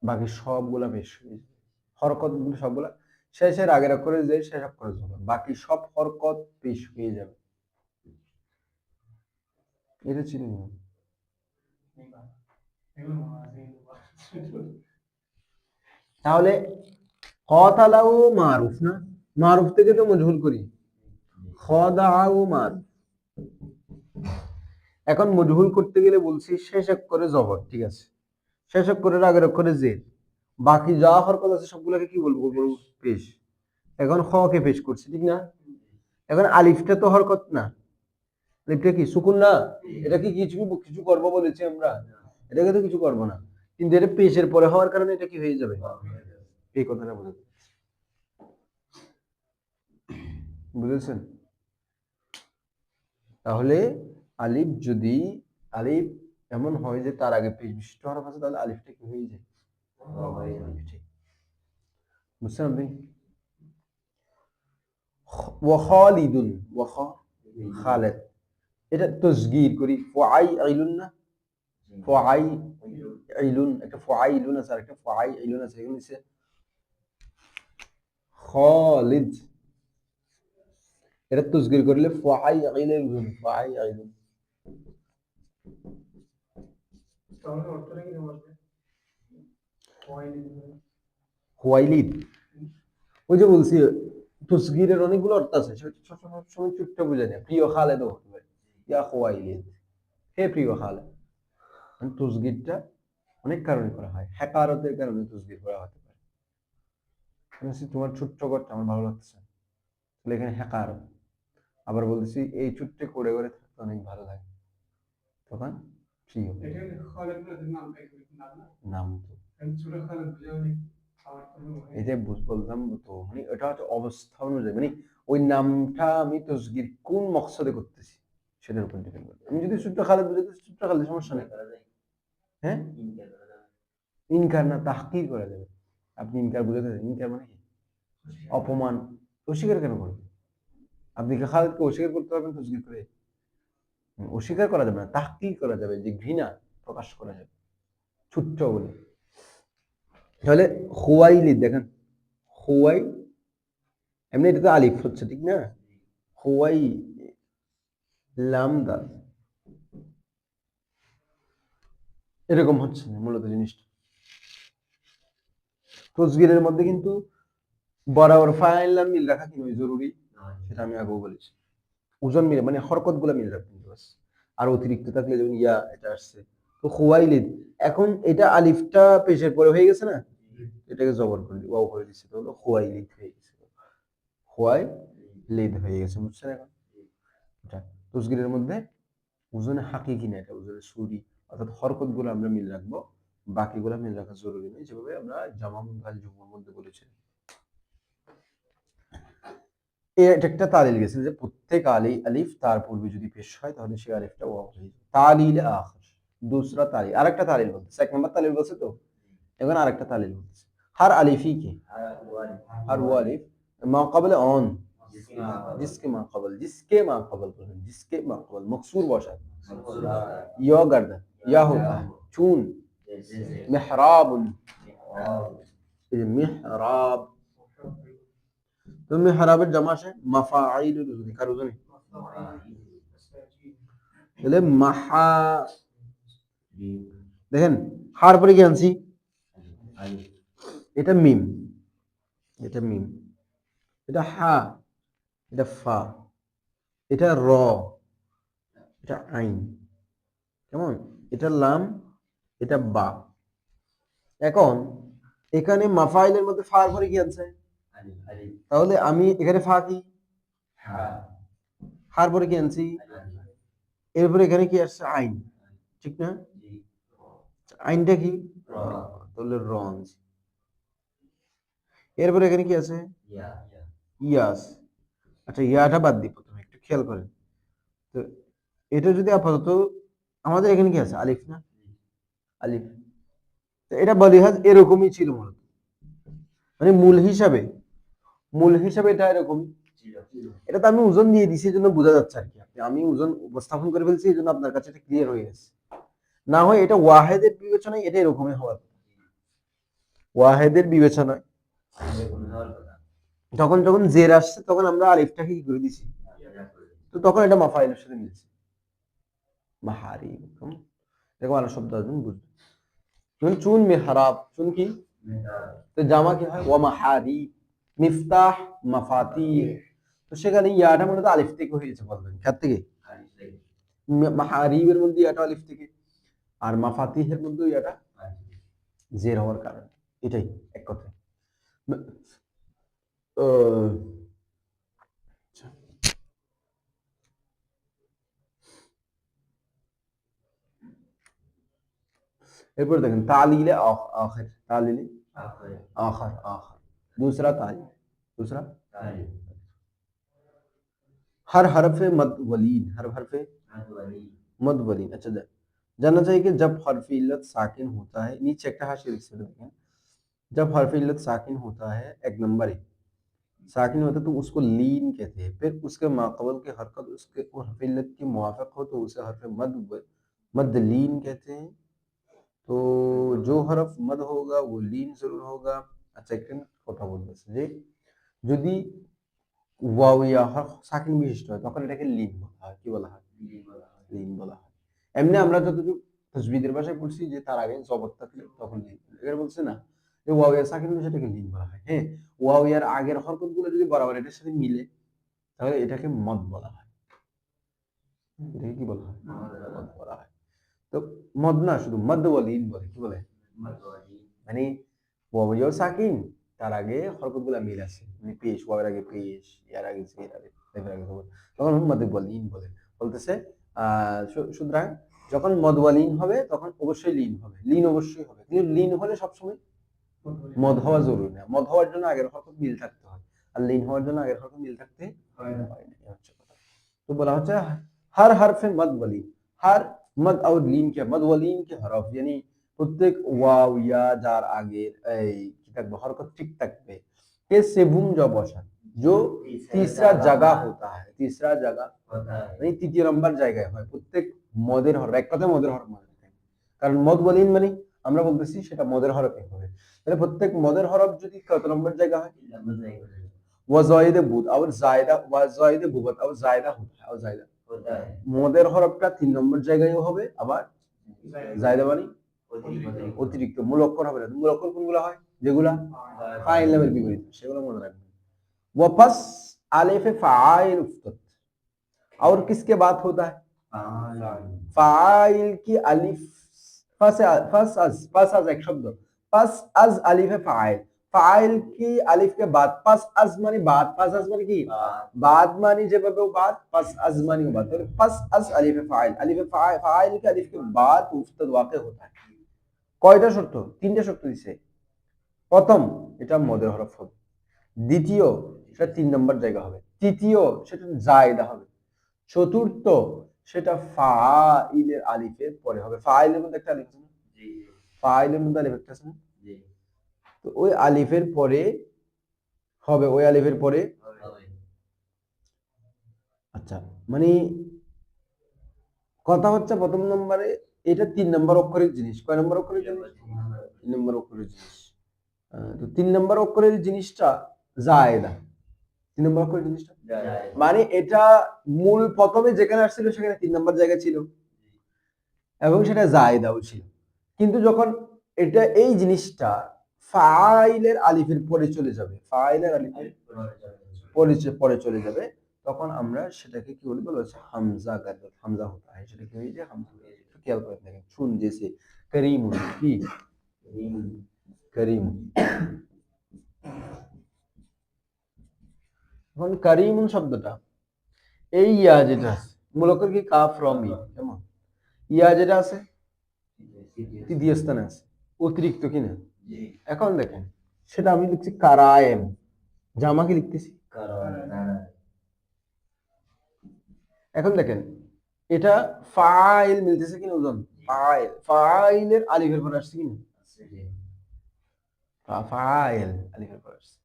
বাকি সবগুলা বেশ হয়ে যাবে, হরকত গুলো সবগুলা শেষের আগের অক্ষরে যে শেষ অক্ষরে যাবে, বাকি সব হরকত পেশ হয়ে যাবে, এটা ছিল নিয়ম। তাহলে কতালাও মারুফ না, মারুফ থেকে তো মজহুল করি, খদাও মারুফ, এখন মজহুল করতে গেলে বলছি শেষ অক্ষরে জবর, ঠিক আছে, শেষ অক্ষরের আগের অক্ষরে জের, বাকি যা হরকত আছে সবগুলোকে কি বলবো, বলবো পেশ। এখন খ কে পেশ করছি, ঠিক না, এখন আলিফটা তো হরকত না, আলিফটা কি সুকুন না, এটা কি কিছু কিছু করবো বলেছি আমরা, এটাকে তো কিছু করবো না, কিন্তু এটা পেশের পরে হওয়ার কারণে এটা কি হয়ে যাবে, এই কথাটা বুঝেছেন। তাহলে আলিফ যদি, আলিফ এমন হয় যে তার আগে পেশ বিশিষ্ট হরফ আছে তাহলে আলিফটা কি হয়ে যায়, বুঝছেন আপনি। ওয়া খালিদুন, ওয়া খালিদ, এটা তাসগীর করি, ফাআইলুন না, ফাআইলুন, একটা ফাআইলুন আছে আর একটা ফাআইলুন আছে, এগুলো হচ্ছে খালিদ, এটা তাসগীর করলে ফাআইলিন ফাআইলিন। তাহলে অর্থটা কি বলবে? হুয়াইলিদ, ওই যে বলছি তাসগীরের অনেকগুলো অর্থ আছে, সেটা সবসময় চুপটা বুঝে নেয়। প্রিয় খালেদও হতে পারে, ইয়া হুয়াইলিদ, হে প্রিয় খালেদ। তাসগীরটা অনেক কারণে করা হয়, হ্যাকারতের কারণে তাসগীর করা হতে পারে। তোমার ছোট্ট ঘরটা আমার ভালো লাগছে, তাহলে এখানে হ্যাকারত। আবার বলতেছি এই ছোট্ট করে করে থাকতে অনেক ভালো লাগে, তখন প্রিয় এটা খালেদ নাম না নাম। তো আমি ছোট খালেদ বুঝাও নাকি আমার তো এই যে বললাম তো, মানে এটা হচ্ছে অবস্থা অনুযায়ী, মানে ওই নামটা আমি তাসগীর কোন মকসদে করতেছি সেটার উপর ডিপেন্ড করে। আমি যদি ছোট্ট খালেদ বুঝাতে ছোট্ট খালেদ, সমস্যা নেই। হ্যাঁ, ইনকার না তাহকির করা যাবে। আপনি ইনকার বুঝাতে, ইনকার মানে কি? অপমান। অস্বীকার কেন করবেন? আপনি কি খালেদকে অস্বীকার করতে পারবেন তাসগীর করে? অস্বীকার করা যাবে না, তাহকির করা যাবে, যে ঘৃণা প্রকাশ করা যাবে ছোট্ট বলে। তাহলে হুয়াইলিদ দেখেন, হুয়াই এমনি এটা তো আলিফ হচ্ছে, ঠিক না? হুয়াই লাম দাল, এরকম হচ্ছে না মূলত জিনিসটা। তাসগীরের মধ্যে কিন্তু বরাবর ফাইল লাম মিল রাখা কিন্তু জরুরি, সেটা আমি আগেও বলেছি। ওজন মিলে মানে হরকত গুলা মিলে রাখবেন বাস। আর অতিরিক্ত থাকলে যেমন ইয়া এটা আসছে, তো হুয়াইলিদ, এখন এটা আলিফটা পেশের পরে হয়ে গেছে না, এটাকে জবর করে ওয়াও করে দিচ্ছে, তো হলো হুয়াইলিদ হয়ে গেছে, হুয়াইলিদ হয়ে গেছে, বুঝছেন এখন? এটা তাসগীরের মধ্যে ওজনে হাকিকি না, এটা ওজনে সুরি, অর্থাৎ হরকত গুলো আমরা মিল রাখবো, বাকিগুলো মিল রাখা জরুরি নেই, যেভাবে আমরা জামা মুনফাসিল জুমার মধ্যে বলেছি। এটা একটা তালিল গেছে যে প্রত্যেক আলিফ তার পূর্বে যদি পেশ হয় তাহলে সেই আলিফটা ওয়াও হয়ে যাবে। তালিল আখির, दूसरा তালিল, আরেকটা তালিল বলতেছে। এক নম্বর তালিল বলছে তো, এখন আরেকটা তালিল বলতেছে। হার আলিফি কি? हर वो अलिफ मा कबल ऑन, जिसके मा कबल बोलें, जिसके मा कबल मकसूर बशा या गर्द या होता है चून मेहराब, मेहराब, तो मेहराबের জামা আসে মাফাইলুল উজুনি, কার উজুনি? তাহলে মাহা, দেখেন হার পরে কি আনছি? এটা মিম, এটা মিম, এটা হা, এটা ফা, এটা র, এটা আইন, কেমন? এটা লাম, এটা বা। এখন এখানে মাফাইলের মধ্যে ফার পরে কি আছে? তাহলে আমি এখানে ফা কি, হার পরে কি আনছি? এরপরে এখানে কি আসছে? আইন, ঠিক না? আইনটা কি? তাহলে র আনছি। এরপরে এখানে কি আছে? ইয়াস। আচ্ছা, ইয়াটা বাদ দিই, প্রথমে একটু খেয়াল করেন তো। এটা যদি আপাতত আমাদের এখানে কি আছে? আলিফ না, আলিফ। তো এটা বলিহাজ এরকমই ছিল মূলত, মানে মূল হিসাবে এটা এরকমই। এটা তো আমি ওজন দিয়ে দিছি, এই জন্য বোঝা যাচ্ছে আর কি, আমি ওজন উপস্থাপন করে ফেলছি, এই জন্য আপনার কাছে এটা ক্লিয়ার হয়ে গেছে। না হয় এটা ওয়াহেদের বিবেচনায় এটা এরকমই হওয়ার, ওয়াহেদের বিবেচনায় যখন যখন জের আসছে তখন আমরা আলিফটাকে কি করে দিছি, তো তখন এটা মাফাইলের সাথে মিলছে। মাহারি দেখো আরো শব্দ আছে বুঝবে। যেমন চুন মেহরাব, চুন কি? তো জামা কি হয়? ওয়া মাহারি, মিফতাহ, মাফাতিহ। তো সেখানে ইয়াটা মূলত আলিফ থেকে হয়েছে, বলবেন কার থেকে? মাহারিবের মধ্যে ইয়াটা আলিফ থেকে, আর মাফাতিহের মধ্যে ইয়াটা জের হওয়ার কারণে, এটাই এক কথায়। এরপর দেখেন তালিলে আখির, তালিলে আখির, दूसरा तालील, दूसरा हर हरफ मद वलीन, हर हरफ मद वलीन। अच्छा, जानना चाहिए कि जब हरफ इल्लत साकिन होता है, नीचे एक हाशिया लिख सकते हैं, जब हरफ इल्लत साकिन होता है, एक नंबर है साकिन होता है तो उसको लीन कहते हैं। फिर उसके माक़बल की हरकत उसके हरफ इल्लत के मुवाफ़िक़ हो तो उसे हरफ मद लीन कहते हैं। तो जो हरफ मद होगा वो लीन जरूर होगा। अच्छा, एक কথা বলতেছে যে যদি ওয়াও ইয়া সাকিন বিশিষ্ট হয় তখন এটাকে লিন বলা হয়। কি বলা হয়? লিন বলা হয়। লিন বলা হয়। এমনি আমরা যতটুকু তাজবিদের ভাষায় পড়ছি যে তার আগে জবর থাকলে তখন লিন, এখানে বলছে না যে ওয়াও ইয়া সাকিন সেটাকে লিন বলা হয়। হ্যাঁ, ওয়াও ইয়ার আগের হরকতগুলো যদি বরাবর এটার সাথে মিলে তাহলে এটাকে মদ বলা হয়। এটাকে কি বলা হয়? মদ বলা হয়। তো মদ না, শুধু মদ বলে, ইন বলে। কি বলে? মানে ওয়াও ইয়া সাকিন তার আগে হরকতগুলো মিল আছে, মানে পেশ, ওয়ার আগে পেশ, ইয়ার আগে জের আগে জের আগে জবর, তখন মদ বলে, ইন বলে। বলতেছে সুতরাং যখন মদ ওয়াল ইন হবে তখন অবশ্যই লিন হবে, লিন অবশ্যই হবে। কিন্তু লিন হলে সবসময় মদ হওয়া জরুরি না, মদ হওয়ার জন্য আগের হরকত মিল থাকতে হয়, আর লিন হওয়ার জন্য আগের হরকত মিল থাকতে হয় না। এই হচ্ছে কথা। तो बोला होता है हर हरफ मद वलीन, हर मद और लीन के मद वलीन के हरफ यानी प्रत्येक वाव या जार आगे কি থাকবে হরকত ঠিক থাকবে के सेबुम जब বসান जो तीसरा जगह होता है, तीसरा जगह মানে তৃতীয় নম্বর জায়গায় হয় প্রত্যেক মদের হরফ। এক কথায় মদের হরফ মানে কারণ মদ ওয়ালিন মানে আমরা বলতেছি সেটা মদের হরফে হবে, তাহলে প্রত্যেক মদের হরফ যদি কত নম্বর জায়গা হয়? ওয়াজাইদ বুদ আর জায়দা, ওয়াজাইদ বুবাত আর জায়দা होता है और জায়দা মদের হরফটা 3 নম্বর জায়গায়ও হবে, আবার জায়দা মানে অতিরিক্ত। মূল অক্ষর হবে না। মূল অক্ষর কোনগুলো হয়? যেগুলা ফাইল নামের বিপরীত, সেগুলো মনে রাখবেন। ওয়াফাস আলিফে ফাইল উফতাত और किसके बात होता है? फाइल की अलिफ फस अज एक शब्द, फस अज अलिफ फाइल, फाइल की अलिफ के बाद फस अज मानी बात, फस अज मानी की बात मानी যেভাবে বাত, फस अज मानी बात, तो फस अज अलिफ फाइल, अलिफ फाइल के अलिफ के बाद मुफ्तद वाक़ होता है। কয়টা শর্ত? তিনটা শর্ত দিছে। প্রথম, এটা মদের হরফ হবে। দ্বিতীয়, সেটা 3 নম্বর জায়গা হবে। তৃতীয়, সেটা জায়দা হবে। চতুর্থ, সেটা ফাইলের আলিফের পরে হবে। ফাইলের মধ্যে একটা আলিফ আছে না? জি। ফাইলের মধ্যে আলিফ একটা আছে না? জি। তো ওই আলিফের পরে হবে, ওই আলিফের পরে হবে। আচ্ছা, মানে কথা হচ্ছে প্রথম নম্বরে এটা 3 নম্বর অক্ষরের জিনিস। কয় নম্বর অক্ষরের জিনিস? 3 নম্বর অক্ষরের জিনিস। তো 3 নম্বর অক্ষরের জিনিসটা জায়দা। 3 নম্বর অক্ষরের জিনিসটা মানে এটা মূল প্রথমে যেখানে আসছিল সেখানে 3 নম্বর জায়গা ছিল এবং সেটা জায়দাও ছিল, কিন্তু যখন এটা এই জিনিসটা ফাইলের আলিফের পরে চলে যাবে, ফাইলের আলিফের পরে চলে যাবে, তখন আমরা সেটাকে কি বলি? বলা হচ্ছে হামজা গাদত, হামজা হতা है, সেটা কি হয়ে যায়? হামজা হয়ে যায়। খেয়াল করে দেখেন, শুন জেসে করিম কি করিম, এখন করিমুন শব্দটা এই ইয়া যেটা আছে মূল অক্ষর কি কাফ র মিম, কেমন ইয়া যেটা আছে তৃতীয় স্থানে আছে, অতিরিক্ত কিনা? এখন দেখেন সেটা আমি লিখছি কারায়েম, জামা কি লিখতেছি? এখন দেখেন এটা ফাইল মিলতেছে কিনা ওজন? ফাইল, ফাইলের আলিফের পর আসছে কিনা? ফাইল আলিফের পর আসছে।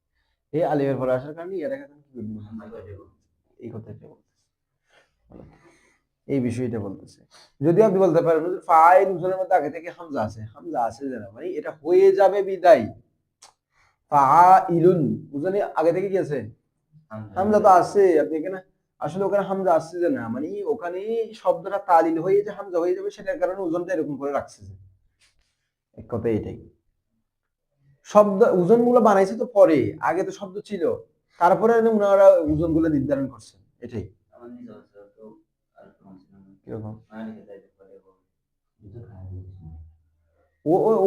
এই আলিফের পর আসার কারণে এর এখন কি করব? এই কথাটা বলতেছে, এই বিষয়টা বলতেছে। যদি আপনি বলতে পারেন ফাইল উজনের মধ্যে আগে থেকে হামজা আছে, হামজা আছে জানা মানে এটা হয়ে যাবে বিদায়। ফাইলুন উজনে আগে থেকে কি আছে? হামজা তো আছে। আপনি এখানে আসলে ওখানে হামজা আসছে যে না, মানে ওখানে শব্দটা তালিল হয়ে যে হামজা হয়ে যাবে, সেটার কারণে ওজনটা এরকম করে রাখছে। এক কথা এটাই। শব্দ ওজনগুলো বানাইছে তো পরে, আগে তো শব্দ ছিল, তারপরে ওনারা ওজনগুলো নির্ধারণ করছে। এটাই কিরকম?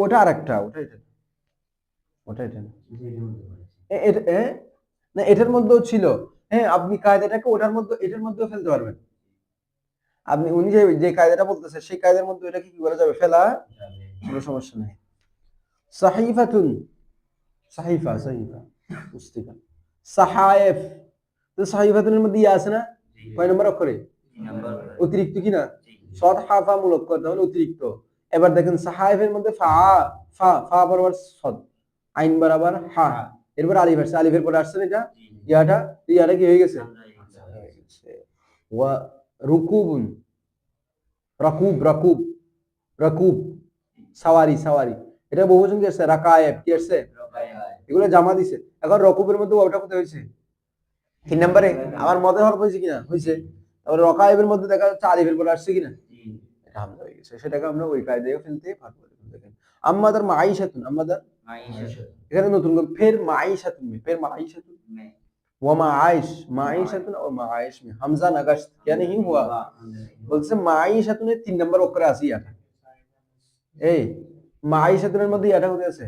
ওটা আরেকটা, ওটা এটা, ওটা এটা না, এটার মধ্যেও ছিল। হ্যাঁ, আপনি কায়দাটাকে ওটার মধ্যে এটার মধ্যেও ফেলতে পারবেন। আপনি উনি যে কায়দাটা বলতেছে সেই কায়দার মধ্যে এটা কি করা যাবে? ফেলা কোনো সমস্যা নেই। সাহিফাতুন, সাহিফা, সাহিফা পুস্তিকা, সাহায়েফ, তো সাহিফাতুনের মধ্যে ইয়া আছে না? কয় নম্বর অক্ষরে? অতিরিক্ত কিনা? সদ হাফা মূল অক্ষর, তাহলে অতিরিক্ত। এবার দেখেন সাহায়েফের মধ্যে ফা, ফা ফা বরাবর সদ, আইন বরাবর হা, এরপর আলিফ আসছে, আলিফের পরে আসছে এটা ইয়াটা, ইয়াটা কি হয়ে গেছে? ওয়া রুকুবুন, রাকুব, রাকুব, রাকুব, সাওয়ারি, সাওয়ারি, এটা বহুবচন কি আসছে? রাকায়েব কি আসছে? এগুলো জামা দিছে। এখন রকুবের মধ্যে ওটা কোথায় হয়েছে? 3 নম্বরে আমার মদের হরফ হয়েছে কিনা হয়েছে, তারপরে রকায়েবের মধ্যে দেখা যাচ্ছে আলিফের পরে আসছে কিনা, এটা হামজা হয়ে গেছে, সেটাকে আমরা ওই কায়দায় ফেলতে পারবো। দেখেন আম্মাদার মাইশাতুন, আম্মাদার এখানে নতুন করে ফের মাইশাতুন में फिर माइशतुन व माइश माइशतुन और माइश में हमजा नगश क्या नहीं हुआ, বলছে মাইশাতুনের 3 নম্বর অক্ষরে আছে ইয়াটা, এই মাইশাতুনের মধ্যে ইয়াটা কোথায় আছে,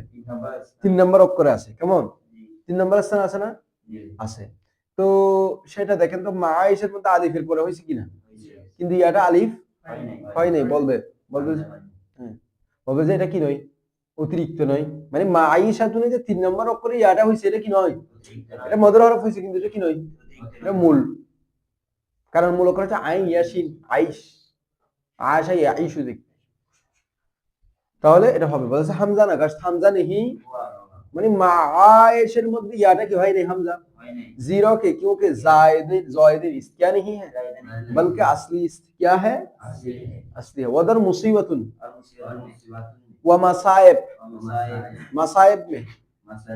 3 নম্বর অক্ষরে আছে, কেমন 3 নম্বর স্থান আছে না, আছে। তো সেটা দেখেন তো মাইশের মধ্যে আলিফের পরে হয়েছে কিনা, কিন্তু ইয়াটা আলিফ হয় নাই, বলবে বলবে হ্যাঁ, বলবে যে এটা কি নয়, অতিরিক্ত নয়, মানে মাইশাতুনে যে 3 নম্বর অক্ষরে ইয়াটা হয়েছে এটা কি নয়, এটা মদের হরফ হয়েছে কিন্তু এটা কি নয়, এটা মূল, কারণ মূল অক্ষর হচ্ছে আইন ইয়াসিন আইশ, আশা ইয়াইশু দেখ, তাহলে এটা হবে। বলছে হামজা না গাছ হামজা নেহি, মানে মায়েশের মধ্যে ইয়াটা কি হয় নাই হামজা, जीरो के क्योंकि जायद इस्त क्या नहीं है, बल्कि असली इस्त क्या है, असली है। वदर मुसीबतुन व मसाइब, मसाइब में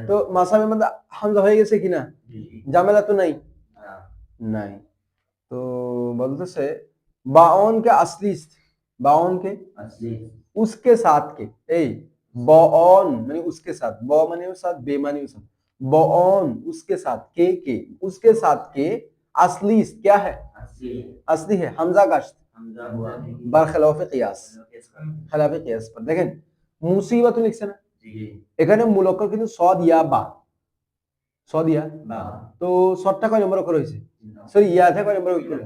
तो मसाइब में मतलब हमजा হয়ে গেছে কিনা, ঝামেলা তো নাই, নাই। তো বলতেছে बाउन के असली इस्त, बाउन के उसके साथ के, এই बाउन মানে उसके साथ, ब মানে साथ, बे মানে साथ, बौन उसके साथ के उसके साथ के असली क्या है, असली है हमजा गश्त बरखिलाफ कियास, खिलाफ कियास पर দেখেন মুসিবত লিখছে না, এখানে মূল অক্ষর কিন্তু সদ ইয়া বা, সদ ইয়া তো সদটা কয় নম্বর অক্ষর হয়েছে, সরি ইয়াতে কয় নম্বর অক্ষর,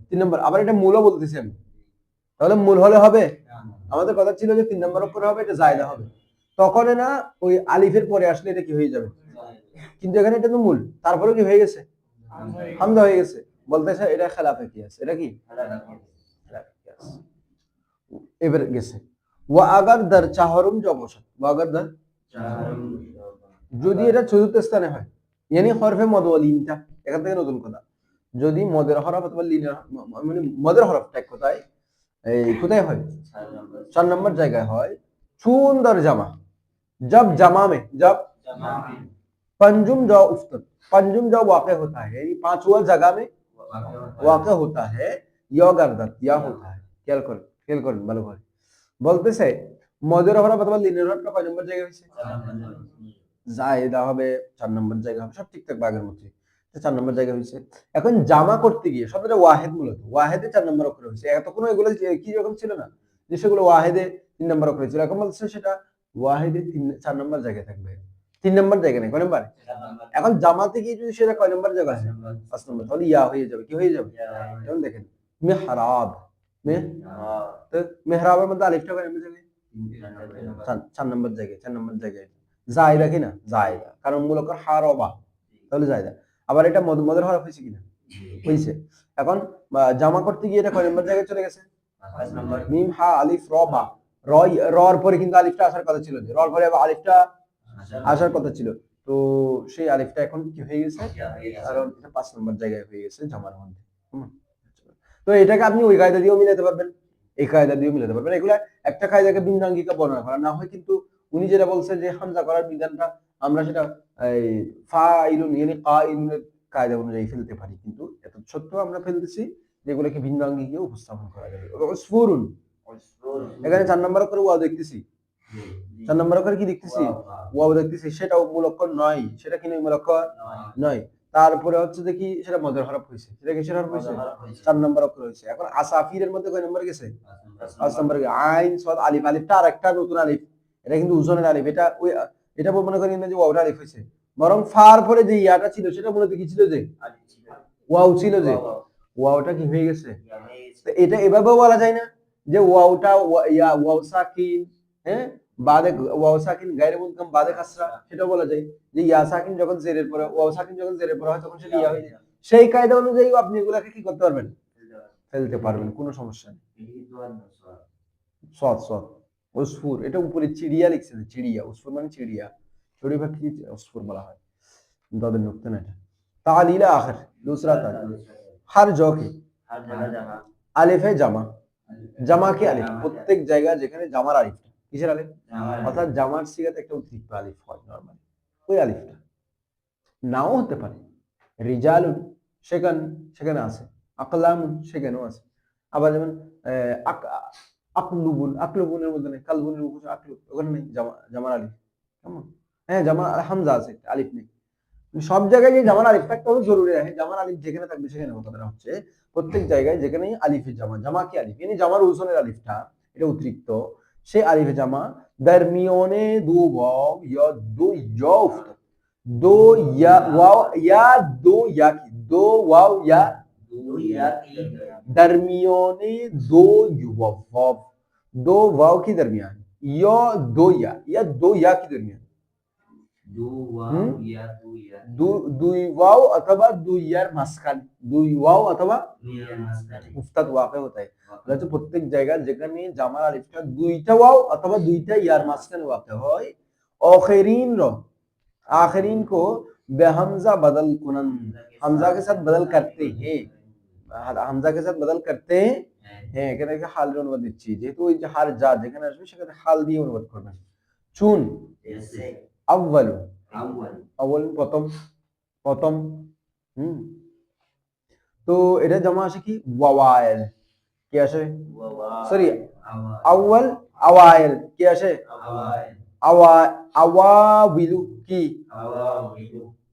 3 নম্বর। আবার এটা মূলও বলতেছি আমি, তাহলে মূল হলে হবে, আমাদের কথা ছিল যে 3 নম্বর অক্ষর হবে, এটা জায়দা হবে, তখন না ওই আলিফের পরে আসলে এটা কি হয়ে যাবে, কিন্তু এখানে এটা তো মূল, তারপরে কি হয়ে গেছে, হামজা হয়ে গেছে, বলতেছে এটা খেলাফে কিয়াস, এটা কি খেলাফে কিয়াস। এবার গেছে ওয়া আগার দার চাহরুম জবশত, ওয়া আগার দার যদি এটা চতুর্থ স্থানে হয়, ইয়ানি হরফে মদ ওয়া লিনটা, এখান থেকে নতুন কথা, যদি মদের হরফ অথবা লিনের মানে মদের হরফটা কোথায়, এই কোথায় হয়, 4 নম্বর জায়গায় হয়, সুন্দর জামা, जब जमा में जब पंजुम जाओ उफ्तत, पंजुम जाओ वाक़े होता है, यानी पांचवा जगह में वाक़े होता है, या गर्दत या होता है, খেয়াল করেন ভালো করে, বলতেছে মদের হরফ অথবা লিনের হরফটা কয় নম্বর জায়গায় হইছে, জায়েদা হবে 4 নম্বর জায়গা হবে, সব ঠিকঠাক বাগের মধ্যে 4 নম্বর জায়গা হইছে। এখন জামা করতে গিয়ে শব্দটা ওয়াহিদ, মূলত ওয়াহিদে 4 নম্বর অক্ষর হইছে, এতক্ষণ এগুলো কি রকম ছিল না যে সেগুলো ওয়াহিদে 3 নম্বর অক্ষর ছিল, এখন বলছে সেটা ওয়াহিদে 4 নম্বর জায়গায় থাকবে, 3 নম্বর জায়গায় নেই, কয় নম্বর, এখন জামাতে গিয়ে যদি সেটা কয় নম্বর জায়গা আছে, 5 নম্বর, তাহলে ইয়া হয়ে যাবে, কি হয়ে যাবে, যেমন দেখেন মেহরাব, তো মেহরাবের মধ্যে আলিফটা কয় নম্বর জায়গায়, 4 নম্বর জায়গায়, 4 নম্বর জায়গায় জায়দা কিনা, জায়দা, কারণ মূল অক্ষর হারবা, তাহলে জায়দা। আবার এটা মদের হরফ হয়েছে কিনা, হয়েছে। এখন জামা করতে গিয়ে এটা কয় নম্বর জায়গায় চলে গেছে, 5 নম্বর, মিম হা আলিফ র বা, রর পরে কিন্তু আলিফটা আসার কথা ছিল, রর পরে আলিফটা আসার কথা ছিল, তো সেই আলিফটা এখন কি হয়ে গেছে, কারণ এটা 5 নম্বর জায়গায় হয়ে গেছে জামার মধ্যে। তো এটাকে আপনি ওই কায়দা দিয়েও মিলাতে পারবেন, এই কায়দা দিয়েও মিলাতে পারবেন, এগুলা একটা কায়দাকে বিন্যাঙ্গিকা বর্ণনা করা, না হয় কিন্তু উনি যেটা বলছেন যে হামজা করার বিধানটা আমরা সেটা এই ফাইলুন ইয়ানি কাইলুনের কায়দা অনুযায়ী ফেলতে পারি, কিন্তু এত সত্ত্বেও আমরা ফেলতেছি যেগুলোকে ভিন্নাঙ্গিকে উপস্থাপন করা যাবে। উসফুরুন, এখানে 4 নম্বর করে ওয়াও দেখতেছি, 4 নম্বর করে কি দেখতেছি, ওয়াও দেখতেছি, সেটাও মূল অক্ষর নয়, সেটা কি নয়, মূল অক্ষর নয়। তারপরে হচ্ছে দেখি সেটা মদের হরফ হয়েছে, সেটা কিসের হরফ হয়েছে, 4 নম্বর অক্ষর হয়েছে। এখন আসাফিরের মধ্যে কয় নম্বর গেছে, 5 নম্বর, আইন সাদ আলিফ, আলিফটা আরেকটা নতুন আলিফ, এটা কিন্তু উজনের আলিফ, এটা ওই এটা মনে করেন না যে ওয়াওটা আলিফ হয়েছে, বরং ফার পরে যে ইয়াটা ছিল সেটা মূলত কি ছিল, যে ওয়াও ছিল, যে ওয়াওটা কি হয়ে গেছে, তো এটা এভাবেও বলা যায় না যে ওয়াওটা ইয়া ওয়াও সাকিন, হ্যাঁ বাদে ওয়াও সাকিন গায়রে মুদগাম বাদে কাসরা, সেটাও বলা যায় যে ইয়া সাকিন যখন জেরের পরে, ওয়াও সাকিন যখন জেরের পরে হয় তখন সেটা ইয়া হয়ে যায়, সেই কায়দা অনুযায়ী আপনি এগুলাকে কি করতে পারবেন, ফেলতে পারবেন, কোনো সমস্যা নেই। সদ সদ উসফুর, এটা উপরে চিড়িয়া লিখছে, চিড়িয়া, উসফুর মানে চিড়িয়া, চড়ি পাখি উসফুর বলা হয়, দাদের নুকতে না এটা। তালিলা আখির दूसरा था हर जो के আলিফ है জামা, জামা কি আলিফ, প্রত্যেক জায়গা যেখানে জামার আলিফটা কিসের আলিফ, অর্থাৎ জামার সিগাতে একটা অতিরিক্ত আলিফ হয় নরমালি, ওই আলিফটা নাও হতে পারে, রিজালুন সেখানে আছে, আকলামুন সেখানেও আছে। আবার যেমন আকলুবুনের মধ্যে নেই, কালবুনের মধ্যে আকলুব ওখানে নেই, জামার আলিফ। কেমন? হ্যাঁ, জামার হামজা আছে, আলিফ নেই। সব জায়গায় যে জামার আলিফ থাকতে হবে জরুরি আছে, জামার আলিফ যেখানে থাকবে সেখানে কথাটা হচ্ছে প্রত্যেক জায়গায় যেখানেই আলিফের জামা কি আলিফ, yani জামার উসনের আলিফটা এটা অতিরিক্ত, সেই আলিফে জামা দরমিয়নে দু ওয়াও ইয়া দো ইয়া উফতা, দো ইয়া ওয়াও ইয়া দো ইয়া কি দো ওয়াও ইয়া दो या तीन दरमियाने दो वाव, दो वाव की दरमियान या दो या दो या की दरमियान दो वाव या दो या দুই ওয়াও অথবা দুই ইয়ার মাঝখানে, দুই ওয়াও অথবা दो या मस्तानी মুফতাদ ওয়াকে হতে হয়। প্রত্যেক জায়গায় যেখানে জামার আলিফটা দুইটা ওয়াও অথবা দুইটা ইয়ার মাঝখানে ওয়াকে হয়, आखिरीन को बेहमजा बदल कुनन, हमजा के साथ बदल करते हैं, हमजा के साथ बदल करते हैं। এখানে একটা হাল অনুবাদ দিচ্ছি, যেহেতু ওই যে হার যা যেখানে আসবে সেখানে হাল দিয়ে অনুবাদ করবেন। চুন जैसे আউয়ালু, अव्वल আউয়াল প্রথম। তো এটা জামা আসে কি ওয়াওয়াইল, কি আসে সরি আউয়াল আওয়াইল, কি আসে আওয়াবিলু, কি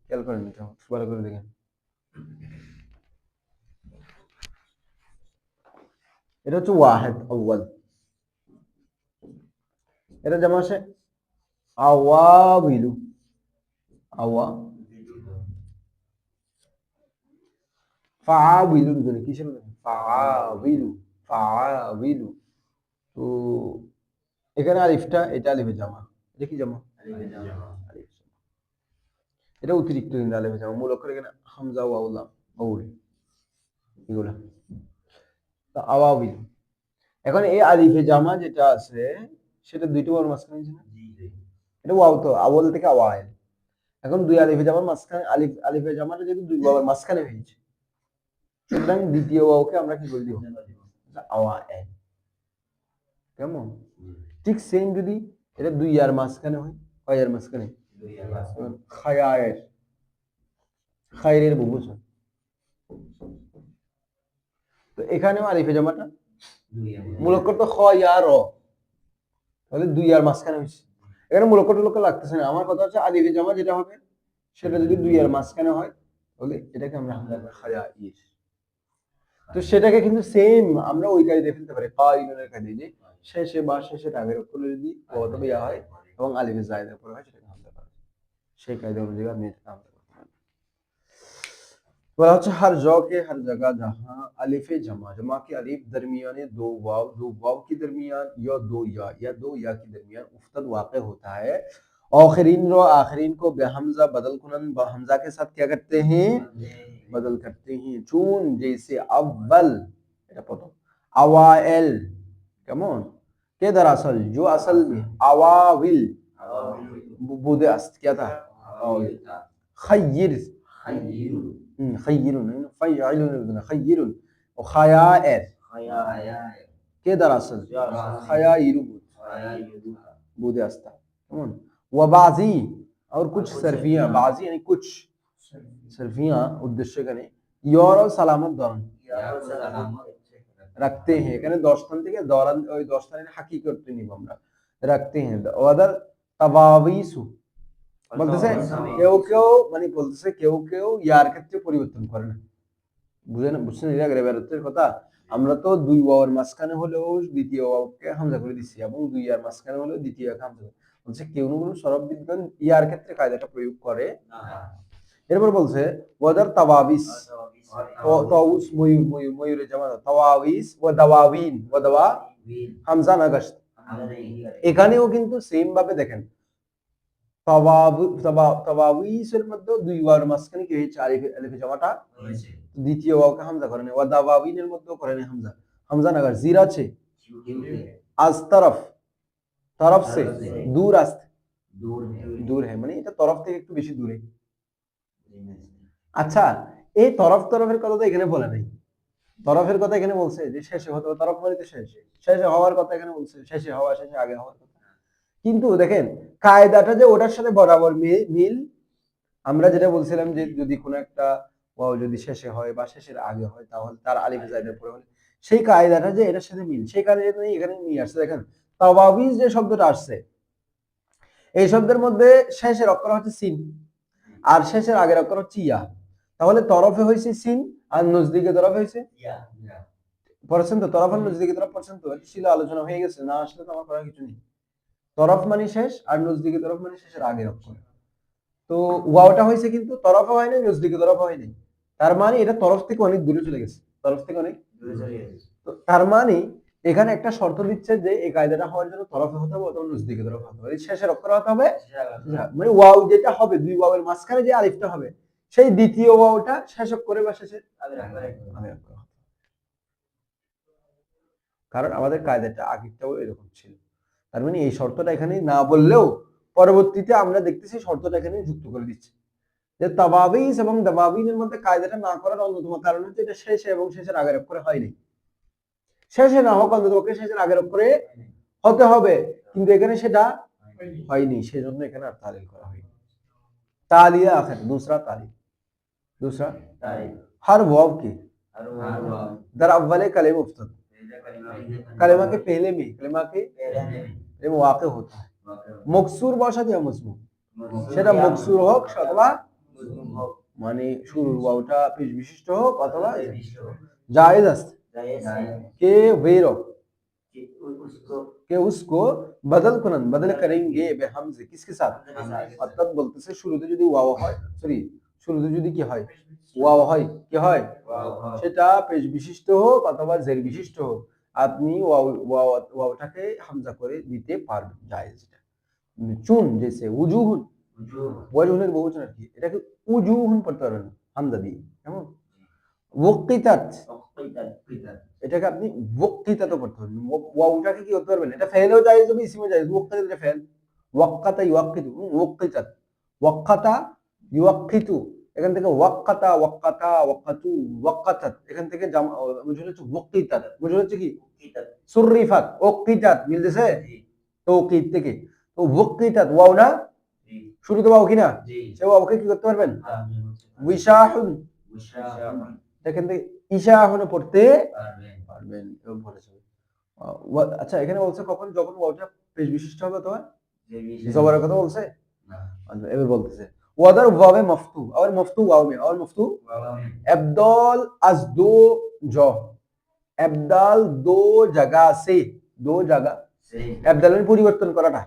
খেয়াল করেন এটা ভালো করে দেখেন। এটা হচ্ছে ওয়াহিদ আউয়াল, এটা জামা আসে আওয়াবিলু, ফাআবিলু, দুজনে কিসের ফাআবিলু। তো এখানে আলিফটা, এটা আলিফে জামা, এটা কি জামা আলিফ জামা। এটা অতিরিক্ত কিন্তু আলিফে জামা, মূল অক্ষর এখানে হামজা ওয়াউলা ওউল এগুলা, তো আওয়াবিল। এখন এই আলিফে জামা যেটা আছে সেটা দুইটা ওয়ার মাঝখানে আছে না, এটা ওয়াও তো আওয়াল থেকে আওয়াইল। এখন দুই আলিফে জামার মাঝখানে আলিফে জামাটা যদি দুই ওয়ার মাঝখানে হয়েছে, সুতরাং দ্বিতীয় ওয়াওকে আমরা কি করে দিব আওয়াইল। কেমন? ঠিক সেম যদি এটা দুই ইয়ার মাঝখানে হয়, কয় ইয়ার মাঝখানে, খায়ায়ের, খায়রের বহুবচন। তো এখানেও আলিফে জামাটা মূল অক্ষর তো খ ইয়া র, তাহলে দুই ইয়ার মাঝখানে হয়েছে। এখানে মূল অক্ষর লোক লাগতেছে না, আমার কথা হচ্ছে আলিফে জামা যেটা হবে সেটা যদি দুই ইয়ার মাঝখানে হয় তাহলে এটাকে আমরা খায়াইর। তো সেটাকে কিন্তু সেম আমরা ওই কায়দায় ফেলতে পারি, কায়দার কায়দায় যে শেষে বা শেষের আগের অক্ষর যদি অথবা ইয়া হয় এবং আলিফে জায়েদের পরে হয় সেটাকে আনতে পারি, সেই কায়দা অনুযায়ী আপনি এটা আনতে পারবেন। বলা হচ্ছে हर जौ के हर जगह जहां अलिफ जमा की अलिफ दरमियान दो वाव के दरमियान या दो या के दरमियान उफ्तद वाक़े होता है, आखिरीन को बेहमजा बदल कुनन हमजा के साथ क्या करते हैं बदल करते हैं। चून जैसे अव्वल, এটা প্রথম, আওয়াইল কেমন, के दरअसल जो असल में अवाविल बुदे अस्त क्या था खय्यिर खय्यिरुन फयइलुन खय्यिरुन और खयाएर के दरअसल खयाइरु बुदे अस्ता केमन। वबाजी और कुछ सरफियां, बाजी यानी कुछ सरफियां उद्देश्य करें योर और सलामत दौरान रखते हैं, এখানে 10 স্থান থেকে দরান ওই 10 স্থানের হাকিকত নিব আমরা, রাখতে हैं। ওয়াদার তাওয়াবিসু বলতেছে কেউ মানে বলতেছে কেউ ইয়ার ক্ষেত্রে পরিবর্তন করে না, বুঝছেন এর আগে বেরোতের কথা। আমরা তো দুই ওয়াওয়ের মাঝখানে হলেও দ্বিতীয় ওয়াওকে হামজা করে দিছি এবং দুই ইয়ার মাঝখানে হলেও দ্বিতীয় ওয়াকে হামজা করে, বলছে কেউ না কোনো সরববিদগণ ইয়ার ক্ষেত্রে কায়দাটা প্রয়োগ করে না। এরপর বলছে ওয়াদার তাওয়াবিস, তাওউস ময়ূরের জামা তাওয়াবিস ওয়া দাওয়াবিন হামজা নাগাশত। এখানেও কিন্তু সেম ভাবে দেখেন তাওয়াবিসের মধ্যে দুই ওয়ার মাঝখানে কি হয়েছে আলিফে জামাটা হয়েছে, দ্বিতীয় ওয়াকে হামজা করে না। ওয়া দাওয়াবিনের মধ্যেও করে না হামজা নাগার। জির আছে আজ तरफ से दूर आस्ते दूर है মানে এটা তরফ থেকে একটু বেশি দূরে। আচ্ছা এই তরফের কথা তো এখানে বলে নাই, তরফের কথা এখানে বলছে যে শেষে হতে হবে, তরফ মানে তো শেষে হওয়ার কথা এখানে বলছে, শেষে হওয়া শেষে আগে হওয়ার কথা। কিন্তু দেখেন কায়দাটা যে ওটার সাথে বরাবর মিল, আমরা যেটা বলছিলাম যে যদি কোনো একটা ওয়াও যদি শেষে হয় বা শেষের আগে হয় তাহলে তার আলিফ জায়দার পরে হলে সেই কায়দাটা যে এটার সাথে মিল সেই কায়দাটাই এখানে নিয়ে আসছে। দেখেন তাওয়াবিজ যে শব্দটা আসছে এই শব্দের মধ্যে শেষের অক্ষর হচ্ছে সিন আর শেষের আগের অক্ষর হচ্ছে ইয়া, তাহলে তরফে হয়েছে সিন আর নজদিকে তরফ হয়েছে ইয়া পড়ছেন তো, তরফ আর নজদিকে তরফ পড়ছেন তো, এটা ছিল আলোচনা হয়ে গেছে, না আসলে তো আমার করার কিছু নেই। তরফ মানে শেষ আর নজদিকে তরফ মানে শেষের আগের অক্ষর। তো ওয়াওটা হয়েছে কিন্তু তরফও হয় নাই নজদিকে তরফও হয় নাই, তার মানে এটা তরফ থেকে অনেক দূরে চলে গেছে, তরফ থেকে অনেক। দূরে চলে গেছে। তো তার মানে এখানে একটা শর্ত দিচ্ছে যে এই কায়দাটা হওয়ার জন্য তরফে হতে হবে অথবা নজদিকে তরফ হতে হবে, এই শেষের অক্ষর হতে হবে, মানে ওয়াও যেটা হবে দুই ওয়াওয়ের মাঝখানে যে আলিফটা হবে সেই দ্বিতীয় ওয়াওটা শেষ অক্ষরে বা শেষের আগের অক্ষরে হবে। কারণ আমাদের কায়দাটা আগেরটাও এরকম ছিল, তার মানে এই শর্তটা এখানে না বললেও পরবর্তীতে আমরা দেখতেছি শর্তটা এখানে যুক্ত করে দিচ্ছে যে তাবাবিস এবং দাবাবিনের মধ্যে কায়দাটা না করার অন্যতম কারণ হচ্ছে এটা শেষে এবং শেষের আগের অক্ষরে হয়নি, শেষে না হোক অন্ততপক্ষে শেষের আগের অক্ষরে হতে হবে, কিন্তু এখানে সেটা হয়নি, সেজন্য এখানে আর তালিল করা হয়নি। তালিয়া আখির दूसरा तालील दूसरा তাই हर वाव की আর ওয়া दर अव्वल कले मुफ्तद कलेमा के पहले में कलेमा के ये वाक़े होता है মকসুর বসাত ইয়া মজমুম, সেটা মকসুর হোক অথবা মানে শুরুর ওয়াওটা পেশ বিশিষ্ট হোক অথবা জায়েজ আছে के वेरो के उसको बदल कुनन बदल करेंगे बेहमजे किसके साथ, অর্থাৎ বলতেছে শুরুতে যদি ওয়াও হয়, সরি শুরুতে যদি কি হয় ওয়াও হয়, কি হয় সেটা পেশ বিশিষ্ট হোক অথবা জের বিশিষ্ট হোক, আপনি ওয়াওটাকে হামজা করে দিতে পারবেন, জায়েজ। এটা চুন জেসে উজুহুন, ওয়াজহুনের বহুবচন আর কি, এটাকে উজুহুন পড়তে পারবেন হামজা দিয়ে, কেমন ওয়াক্তিতাত এটাকে আপনি ওয়াক্তিতাত পড়তে পারবেন, ওয়াওটাকে কি করতে পারবেন, এটা ফেলেও জায়েজ হবে ইসমও জায়েজ, ওয়াক্তিতাত এটা ফেল, ওয়াক্কাতা ইউয়াক্কিতু ওয়াক্তিতাত, ওয়াক্কাতা ইউয়াক্কিতু এখান থেকে ওয়াক্কাতা ওয়াক্কাতা ওয়াক্কাতু ওয়াক্কাতাত, এখান থেকে বুঝে হচ্ছে ওয়াক্তিতাত, বুঝে হচ্ছে কি সুররিফাত ওয়াক্তিতাত, মিলতেছে তৌকিদ থেকে, তো ওয়াক্তিতাত ওয়াও না শুরুতে ওয়াও কিনা, সে ওয়াওকে কি করতে পারবেন উইশাহুন, এখান থেকে ইশাহুন পড়তে পারবেন এবং বলেছে। আচ্ছা এখানে বলছে কখন, যখন ওয়াওটা পেশ বিশিষ্ট হবে অথবা জবরের কথা বলছে, এবার বলতেছে ওয়াদার ওয়াবে মফতু और मफ्तू वाव में और मफ्तू अब्दल अज दो जो अब्दाल दो जगह से, दो जगह अब्दाলের পরিবর্তন করাটা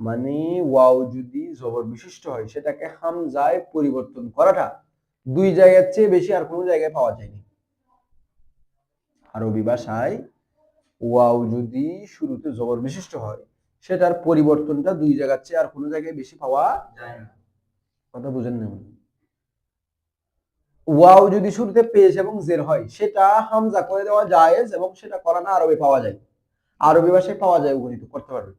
মানে ওয়াও যদি জবর বিশিষ্ট হয় সেটাকে হামজায় পরিবর্তন করাটা দুই জায়গার চেয়ে বেশি আর কোনো জায়গায় পাওয়া যায়নি। আরবি ভাষায় ওয়াও যদি শুরুতে জবর বিশিষ্ট হয় সেটার পরিবর্তনটা দুই জায়গার চেয়ে আর কোনো জায়গায় বেশি পাওয়া যায় না, কথা বুঝেন না? ওয়াও যদি শুরুতে পেশ এবং জের হয় সেটা হামজা করে দেওয়া জায়েজ এবং সেটা করা না আরবি পাওয়া যায়, আরবি ভাষায় পাওয়া যায়, উপনীত করতে পারবে,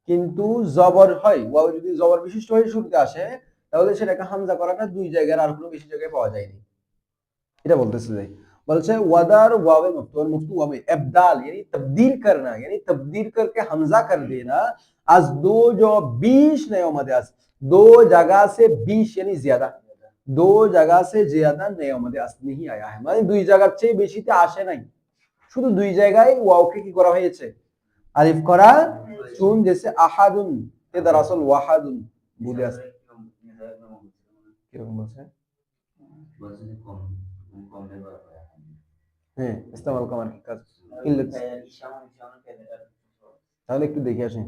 কিন্তু জবর হয় ওয়াও যদি জবর বিশিষ্ট হয়ে শুরুতে আসে তাহলে সেটাকে হামজা করাটা দুই জায়গার আর কোনো বেশি জায়গায় পাওয়া যায়নি, এটা বলতেছে যে বলছে ওয়াদার वावे मफ्तूल मफ्तू वावे इब्दाल यानी तब्दील करना यानी तब्दील करके हमजा कर देना आज दो जो 20 नए आमदे आज दो जगह से 20 यानी ज्यादा दो जगह से ज्यादा नए आमदे आज नहीं आया है, মানে দুই জায়গার চেয়ে বেশিতে আসে নাই, শুধু দুই জায়গায় ওয়াওকে কি করা হয়েছে আলিফ করা চুন जैसे আহাদুন এ দরাসল ওয়াহাদুন বলে আছে, কি রকম বলছে বলছে কম কম ব্যবহার করে হ্যাঁ ইস্তেমাল কমার কি কাজ কিল্লাত, তাহলে একটু দেখে আসেন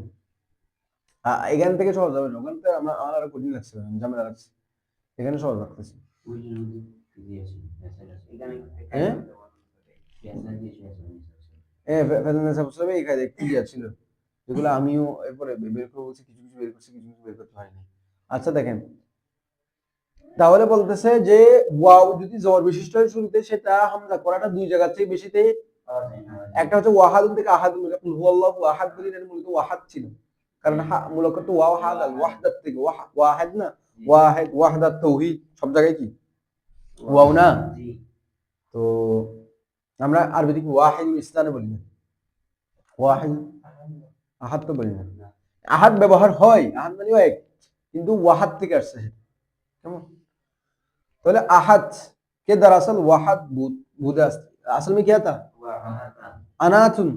এখান থেকে সহজ হবে না, ওখান থেকে আমার আরো কঠিন লাগছে, ঝামেলা লাগছে, এখানে সহজ লাগতেছে। হ্যাঁ এই কাজ একটু দেওয়া ছিল যেগুলো আমিও এরপরে বের করে বলছি, কিছু কিছু বের করছি কিছু কিছু বের করতে হয়নি। আচ্ছা দেখেন তাহলে বলতেছে যে ওয়াও যদি জবর বিশিষ্ট হয় শুরুতে সেটা হামজা করাটা দুই জায়গা থেকে বেশিতে, একটা হচ্ছে ওয়াহাদুন থেকে আহাদুন, কুল হুয়াল্লাহু আহাদ বলি এটা মূলত ওয়াহাদ ছিল, কারণ মূলত ওয়াও হাদ আল ওয়াহদাত থেকে ওয়াহাদ না ওয়াহিদ ওয়াহদাত তাওহীদ সব জায়গায় কি ওয়াও না, তো আমরা আরবিতে কি ওয়াহিদুল ইসলাম বলি না, ওয়াহিদ আহাদ তো বলি না, আহাদ ব্যবহার হয় আহাদ মানে এক, কিন্তু ওয়াহাদ থেকে আসছে কেমন, তাহলে আহাদ कि दरअसल वाहद बुध असल में क्या था अनाथुन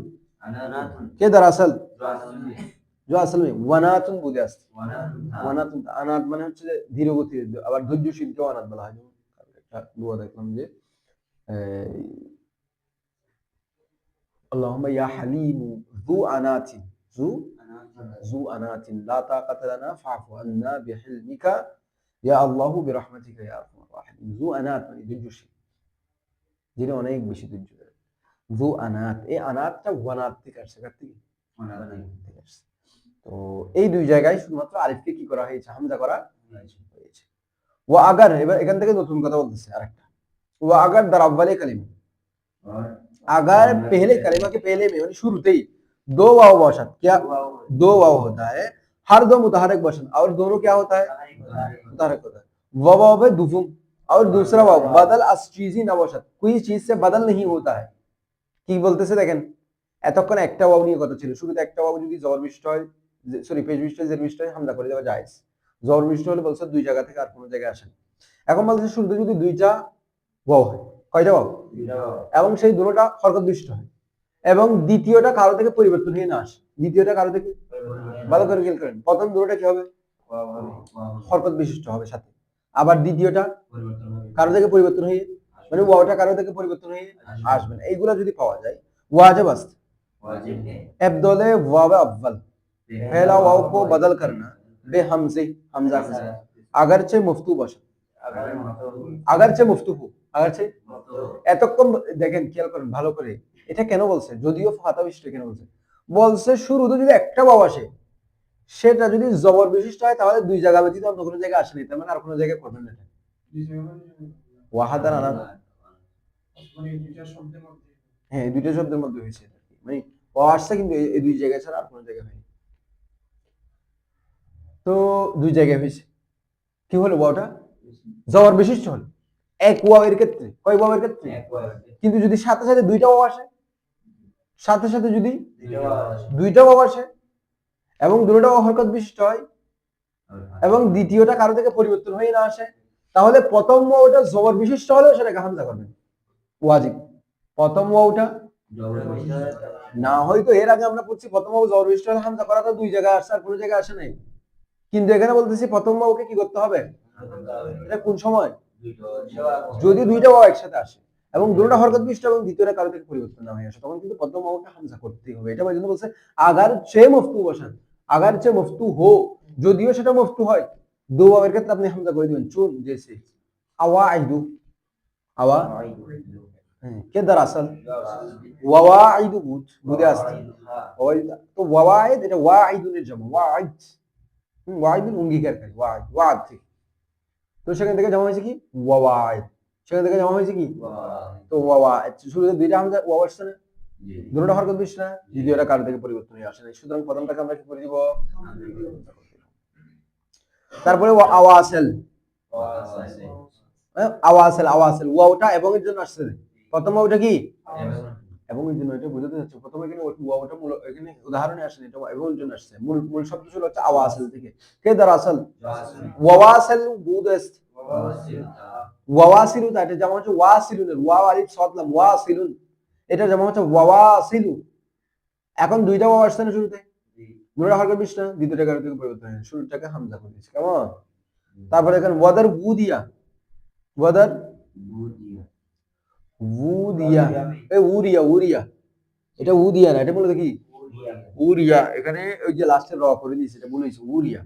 कि दरअसल जो असल में वनातुन बुध वनातुन अनाथ মানে হচ্ছে যে ধীর গতির আবার ধৈর্যশীলকেও অনাথ বলা হয় যেমন একটা দোয়া দেখলাম যে اللهم يا حليم ذو أنات ذو أنات لا طاقة لنا فاعف عنا بحلمك يا الله برحمتك يا أرحم الراحمين ذو أنات মানে ধৈর্যশীল যিনি অনেক বেশি ধৈর্য ধরে ذو أنات এই আনাতটা ওয়ানাত থেকে আসছে কার থেকে থেকে আসছে তো এই দুই জায়গায় শুধুমাত্র আলিফকে কি করা হয়েছে হামজা করা হয়েছে ওয়া আগার এবার এখান থেকে নতুন কথা বলতেছে আরেকটা ওয়া আগার দার আউয়ালে কালিমা अगर पहले कलिमा के पहले में यानी शुरू ही दो वाव वशत क्या दो वाव होता है हर दो मुतहरक वशन और दोनों क्या होता है मुतहरक होता है वाव पे दुफुम और दूसरा वाव बदल अस चीज़ी न वशत कोई चीज से बदल नहीं होता है কি বলতেছে দেখেন এতক্ষণ একটা ওয়াও নিয়ে কথা ছিল শুরুতে একটা ওয়াও যদি জবর বিশিষ্ট হয় সরি পেশ বিশিষ্ট জের বিশিষ্ট হয় হামজা করে দেওয়া জায়েজ জবর বিশিষ্ট হলে বলছে দুই জায়গা থেকে আর কোনো জায়গায় আসে এখন বলছে শুরুতে যদি দুইটা ওয়াও হয় কয়টা ওয়াও এবং সেই দুটোটা হরকত বিশিষ্ট হয় এবং দ্বিতীয়টা কারো থেকে পরিবর্তন হয়ে না আসে দ্বিতীয়টা কারো থেকে ভালো করে খেয়াল করেন প্রথম দুটোটা কি হবে হরকত বিশিষ্ট হবে সাথে আবার দ্বিতীয়টা কারো থেকে পরিবর্তন হয়ে মানে ওয়াওটা কারো থেকে পরিবর্তন হয়ে আসবে না এইগুলা যদি পাওয়া যায় वाजिब अस्त अब्दुल्ले वाव अव्वल पहला वाव को बदल करना बे हमजे हमजा के साथ अगरचे मुफ्तू बशा अगरचे मुफ्तू हो अगरचे এতক্ষণ দেখেন খেয়াল করেন ভালো করে এটা কেন বলছে যদিও ফাতা বিশিষ্ট কেন বলছে বলছে শুরুতে যদি একটা ওয়াও আসে সেটা যদি জবর বিশিষ্ট হয় তাহলে দুই জায়গা ব্যতীত অন্য কোনো জায়গায় আসে না তার মানে আর কোনো জায়গায় করবেন না এটা ওয়াহাদান আনাদ মানে দুইটা শব্দের মধ্যে হ্যাঁ দুইটা শব্দের মধ্যে হয়েছে মানে ও আসছে কিন্তু এই দুই জায়গায় ছাড়া আর কোনো জায়গায় হয়নি তো দুই জায়গায় হয়েছে কি হলো ওয়াওটা জবর বিশিষ্ট হলো এক ওয়াওয়ের ক্ষেত্রে কয় ওয়াওয়ের ক্ষেত্রে কিন্তু যদি সাথে সাথে দুইটা ওয়াও আসে সাথে সাথে যদি দুইটা ওয়াও আসে এবং দুটোটা হরকত বিশিষ্ট হয় এবং দ্বিতীয়টা কারো থেকে পরিবর্তন হয়ে না আসে তাহলে প্রথম ওয়াওটা জবর বিশিষ্ট হলেও সেটাকে হামজা করবেন ওয়াজিব প্রথম ওয়াওটা না হয়তো এর আগে আমরা পড়ছি প্রথম ওয়াও জবর বিশিষ্ট হলে হামজা করাটা দুই জায়গায় আসছে আর কোনো জায়গায় আসে নাই কিন্তু এখানে বলতেছি প্রথম ওয়াওকে কি করতে হবে এটা কোন সময় যদি দুইটা ওয়াও একসাথে আসে এবং দুটোটা হরকত বিশিষ্ট এবং দ্বিতীয়টা কারো থেকে পরিবর্তন না হয়ে আসে তখন কিন্তু প্রথম ওয়াওকে হামজা করতেই হবে এটা বলে বলছে আগার চে মফতু বসান আগার চে মফতু হো যদিও সেটা মফতু হয় দো ওয়াওয়ের ক্ষেত্রে আপনি হামজা করে দিবেন চুন জেসে আওয়াইদু আওয়া কে দরअसल ওয়াইদ বুদে আসছে তো ওয়াইদ এটা ওয়াইদুনের জমা ওয়াইদ ওয়াইদুন অঙ্গীকারকারী ওয়াইদ ওয়াদ থেকে তো সেখান থেকে জমা হয়েছে কি ওয়াইদ সেখান থেকে জমা হয়েছে কি তো ওয়াইদ শুরুতে দুইটা হামজা ওয়াও আসছে না দুটোটা হরকত বিশিষ্ট না দ্বিতীয়টা কারো থেকে পরিবর্তন হয়ে আসে না সুতরাং প্রথমটাকে আমরা কি করে দিব তারপরে আওয়াসেল আওয়াসেল আওয়াসেল ওয়াওটা এবং এর জন্য আসছে প্রথম ওয়াওটা কি এবং এর জন্য এটা বোঝাতে যাচ্ছে প্রথমে এখানে ওয়াওটা মূল এখানে উদাহরণে আসে এটা এবং এর জন্য আসছে মূল মূল শব্দ ছিল হচ্ছে আওয়াসেল থেকে কে দরअसल ওয়াওয়াসেল বুদাস ওয়াওয়াসিলু এটা যেমন হচ্ছে ওয়াসিলুন ওয়া আলিফ সাদ লাম ওয়াসিলুন এটা যেমন হচ্ছে ওয়াওয়াসিলু এখন দুইটা ওয়াও আসছে না শুরুতে দুটোটা হরকত বিশিষ্ট না দ্বিতীয়টা কারো থেকে পরিবর্তন হয় শুরুটাকে হামজা করে দিয়েছে কেমন তারপরে এখানে ওয়াদার বুদিয়া ওয়াদার উদিয়া এই উরিয়া উরিয়া এটা উদিয়া না এটা বলে দেখি উরিয়া এখানে ওই যে লাস্টে র করে দিয়েছে এটা বলেছে উরিয়া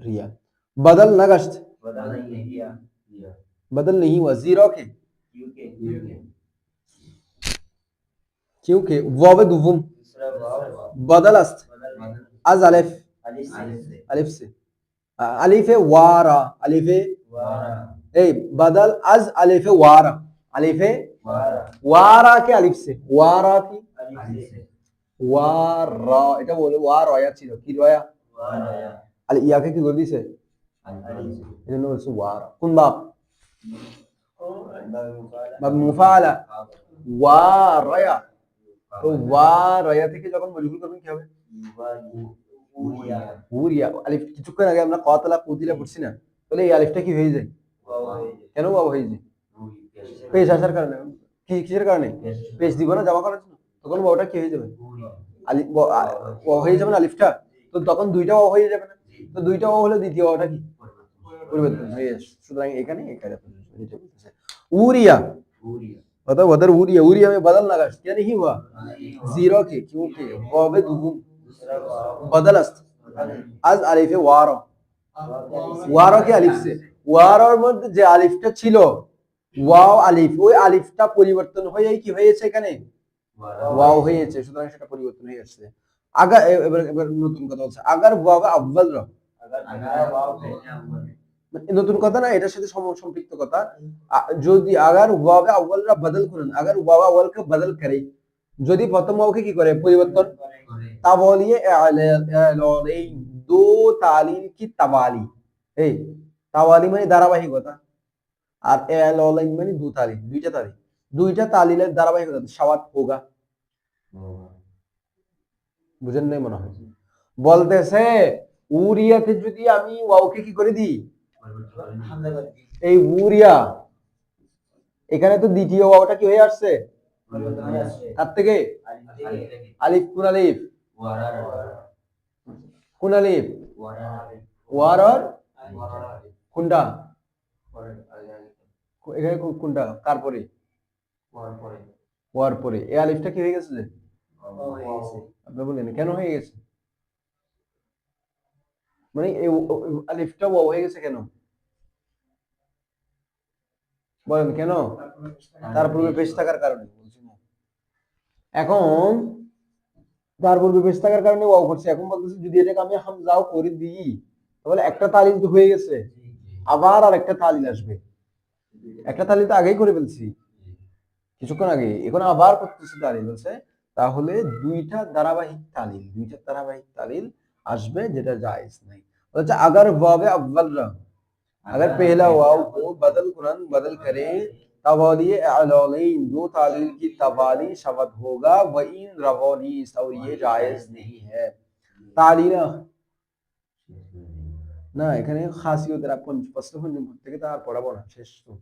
রিয়া बदल नगश्त बदल नहीं हुआ जीरो के क्योंकि वाव दुवुम बदल अस्त az alif alif से अलिफ वारा अलिफ ए बदल az अलिफ वारा अलिफ वारा के अलिफ से वारा की वारा এটা বলে ওয়ারায়া ছিল কি রয়া আল ইয়াকে কি করে দিয়েছে এজন্য বলছে ওয়ারা কোন বাপ বাব মুফাআলা ওয়ারায়া তো ওয়ারায়া থেকে যখন মজবুর করবেন কি হবে উরিয়া আলিফ কিছুক্ষণ আগে আমরা কাতলা কুতিলা পড়ছি না তাহলে এই আলিফটা কি হয়ে যায় কেন ওয়াও হয়ে যায়? রুই পেশ পেশ আসার কারণে। কিসের কারণে? পেশ দিব না জমা করার জন্য, তখন ওয়াওটা কি হয়ে যাবে? উরি আলিফ ওয়াও হয়ে যাবে না আলিফটা, তো তখন দুইটা ওয়াও হয়ে যাবে না, তো দুইটা ওয়াও হলে দ্বিতীয় ওয়াওটা কি পরিবর্তন হয়ে আসে। সুতরাং এখানে এই কায়দা যেটা বলতেছে उरिया উরিয়া मतलब उधर उरिया उरिया में बदल लगा क्या नहीं हुआ जीरो के क्योंकि वाव दुगुम बदल अस्त आज अलिफ वारो वारो के अलिफ से वारोর মধ্যে যে আলিফটা ছিল ওয়াও আলিফ, ওই আলিফটা পরিবর্তন হয়ে কি হয়েছে এখানে ওয়াও হয়েছে, সুতরাং সেটা পরিবর্তন হয়ে আসছে। আগার এবার নতুন কথা বলছে আগার ওয়াও আউয়াল র নতুন কথা না, এটার সাথে সম্পৃক্ত কথা। যদি আগার ওয়াও আউয়ালরা বদল করেন, আগার ওয়াও আউয়ালকে বদল করে, যদি প্রথম ওয়াওকে কি করে পরিবর্তন, তা বলিয়ে এই দো তালিল কি তাওয়ালি, এই তাওয়ালি মানে ধারাবাহিকতা, আর এলাইন মানে দু তালিল, দুইটা তালিলের ধারাবাহিকতা সাওয়াত হোগা। বুঝেন নাই মনে হয়? বলতেছে উরিয়াতে যদি আমি ওয়াওকে কি করে দিই, এই উরিয়া এখানে তো দ্বিতীয় ওয়াওটা কি হয়ে আসছে তার থেকে আলিফ, কোন আলিফ, কোন আলিফ, ওয়ারার কোনটা, এখানে কোনটা কার পরে, ওয়ার পরে, এই আলিফটা কি হয়ে গেছে? আপনি বলেন কেন হয়ে গেছে, মানে এই আলিফটা ওয়াও হয়ে গেছে কেন বলেন কেন? তার পূর্বে পেশ থাকার কারণে। এখন তার পূর্বে পেশ থাকার কারণে ওয়াও করছে, এখন বলতেছে যদি এটাকে আমি হামজাও করে দিই তাহলে একটা তালিল তো হয়ে গেছে, আবার আর একটা তালিল আসবে, একটা তালিল তো আগেই করে ফেলছি কিছুক্ষণ আগে, এখন আবার করতেছি তালিল বলছে, তাহলে দুইটা ধারাবাহিক তালিল আসবে, যেটা জায়েজ নাই। বলছে अगर वाव अव्वल रहा, अगर पहला वाव को बदल करे तवाली अलौलैन दो तालील की तवाली शबद होगा व इन रवानीस, और ये जायज नहीं है। তালিল না এখানে খাসিয়তের আপন প্রশ্ন থেকে তার পড়াবো না, শেষ তো।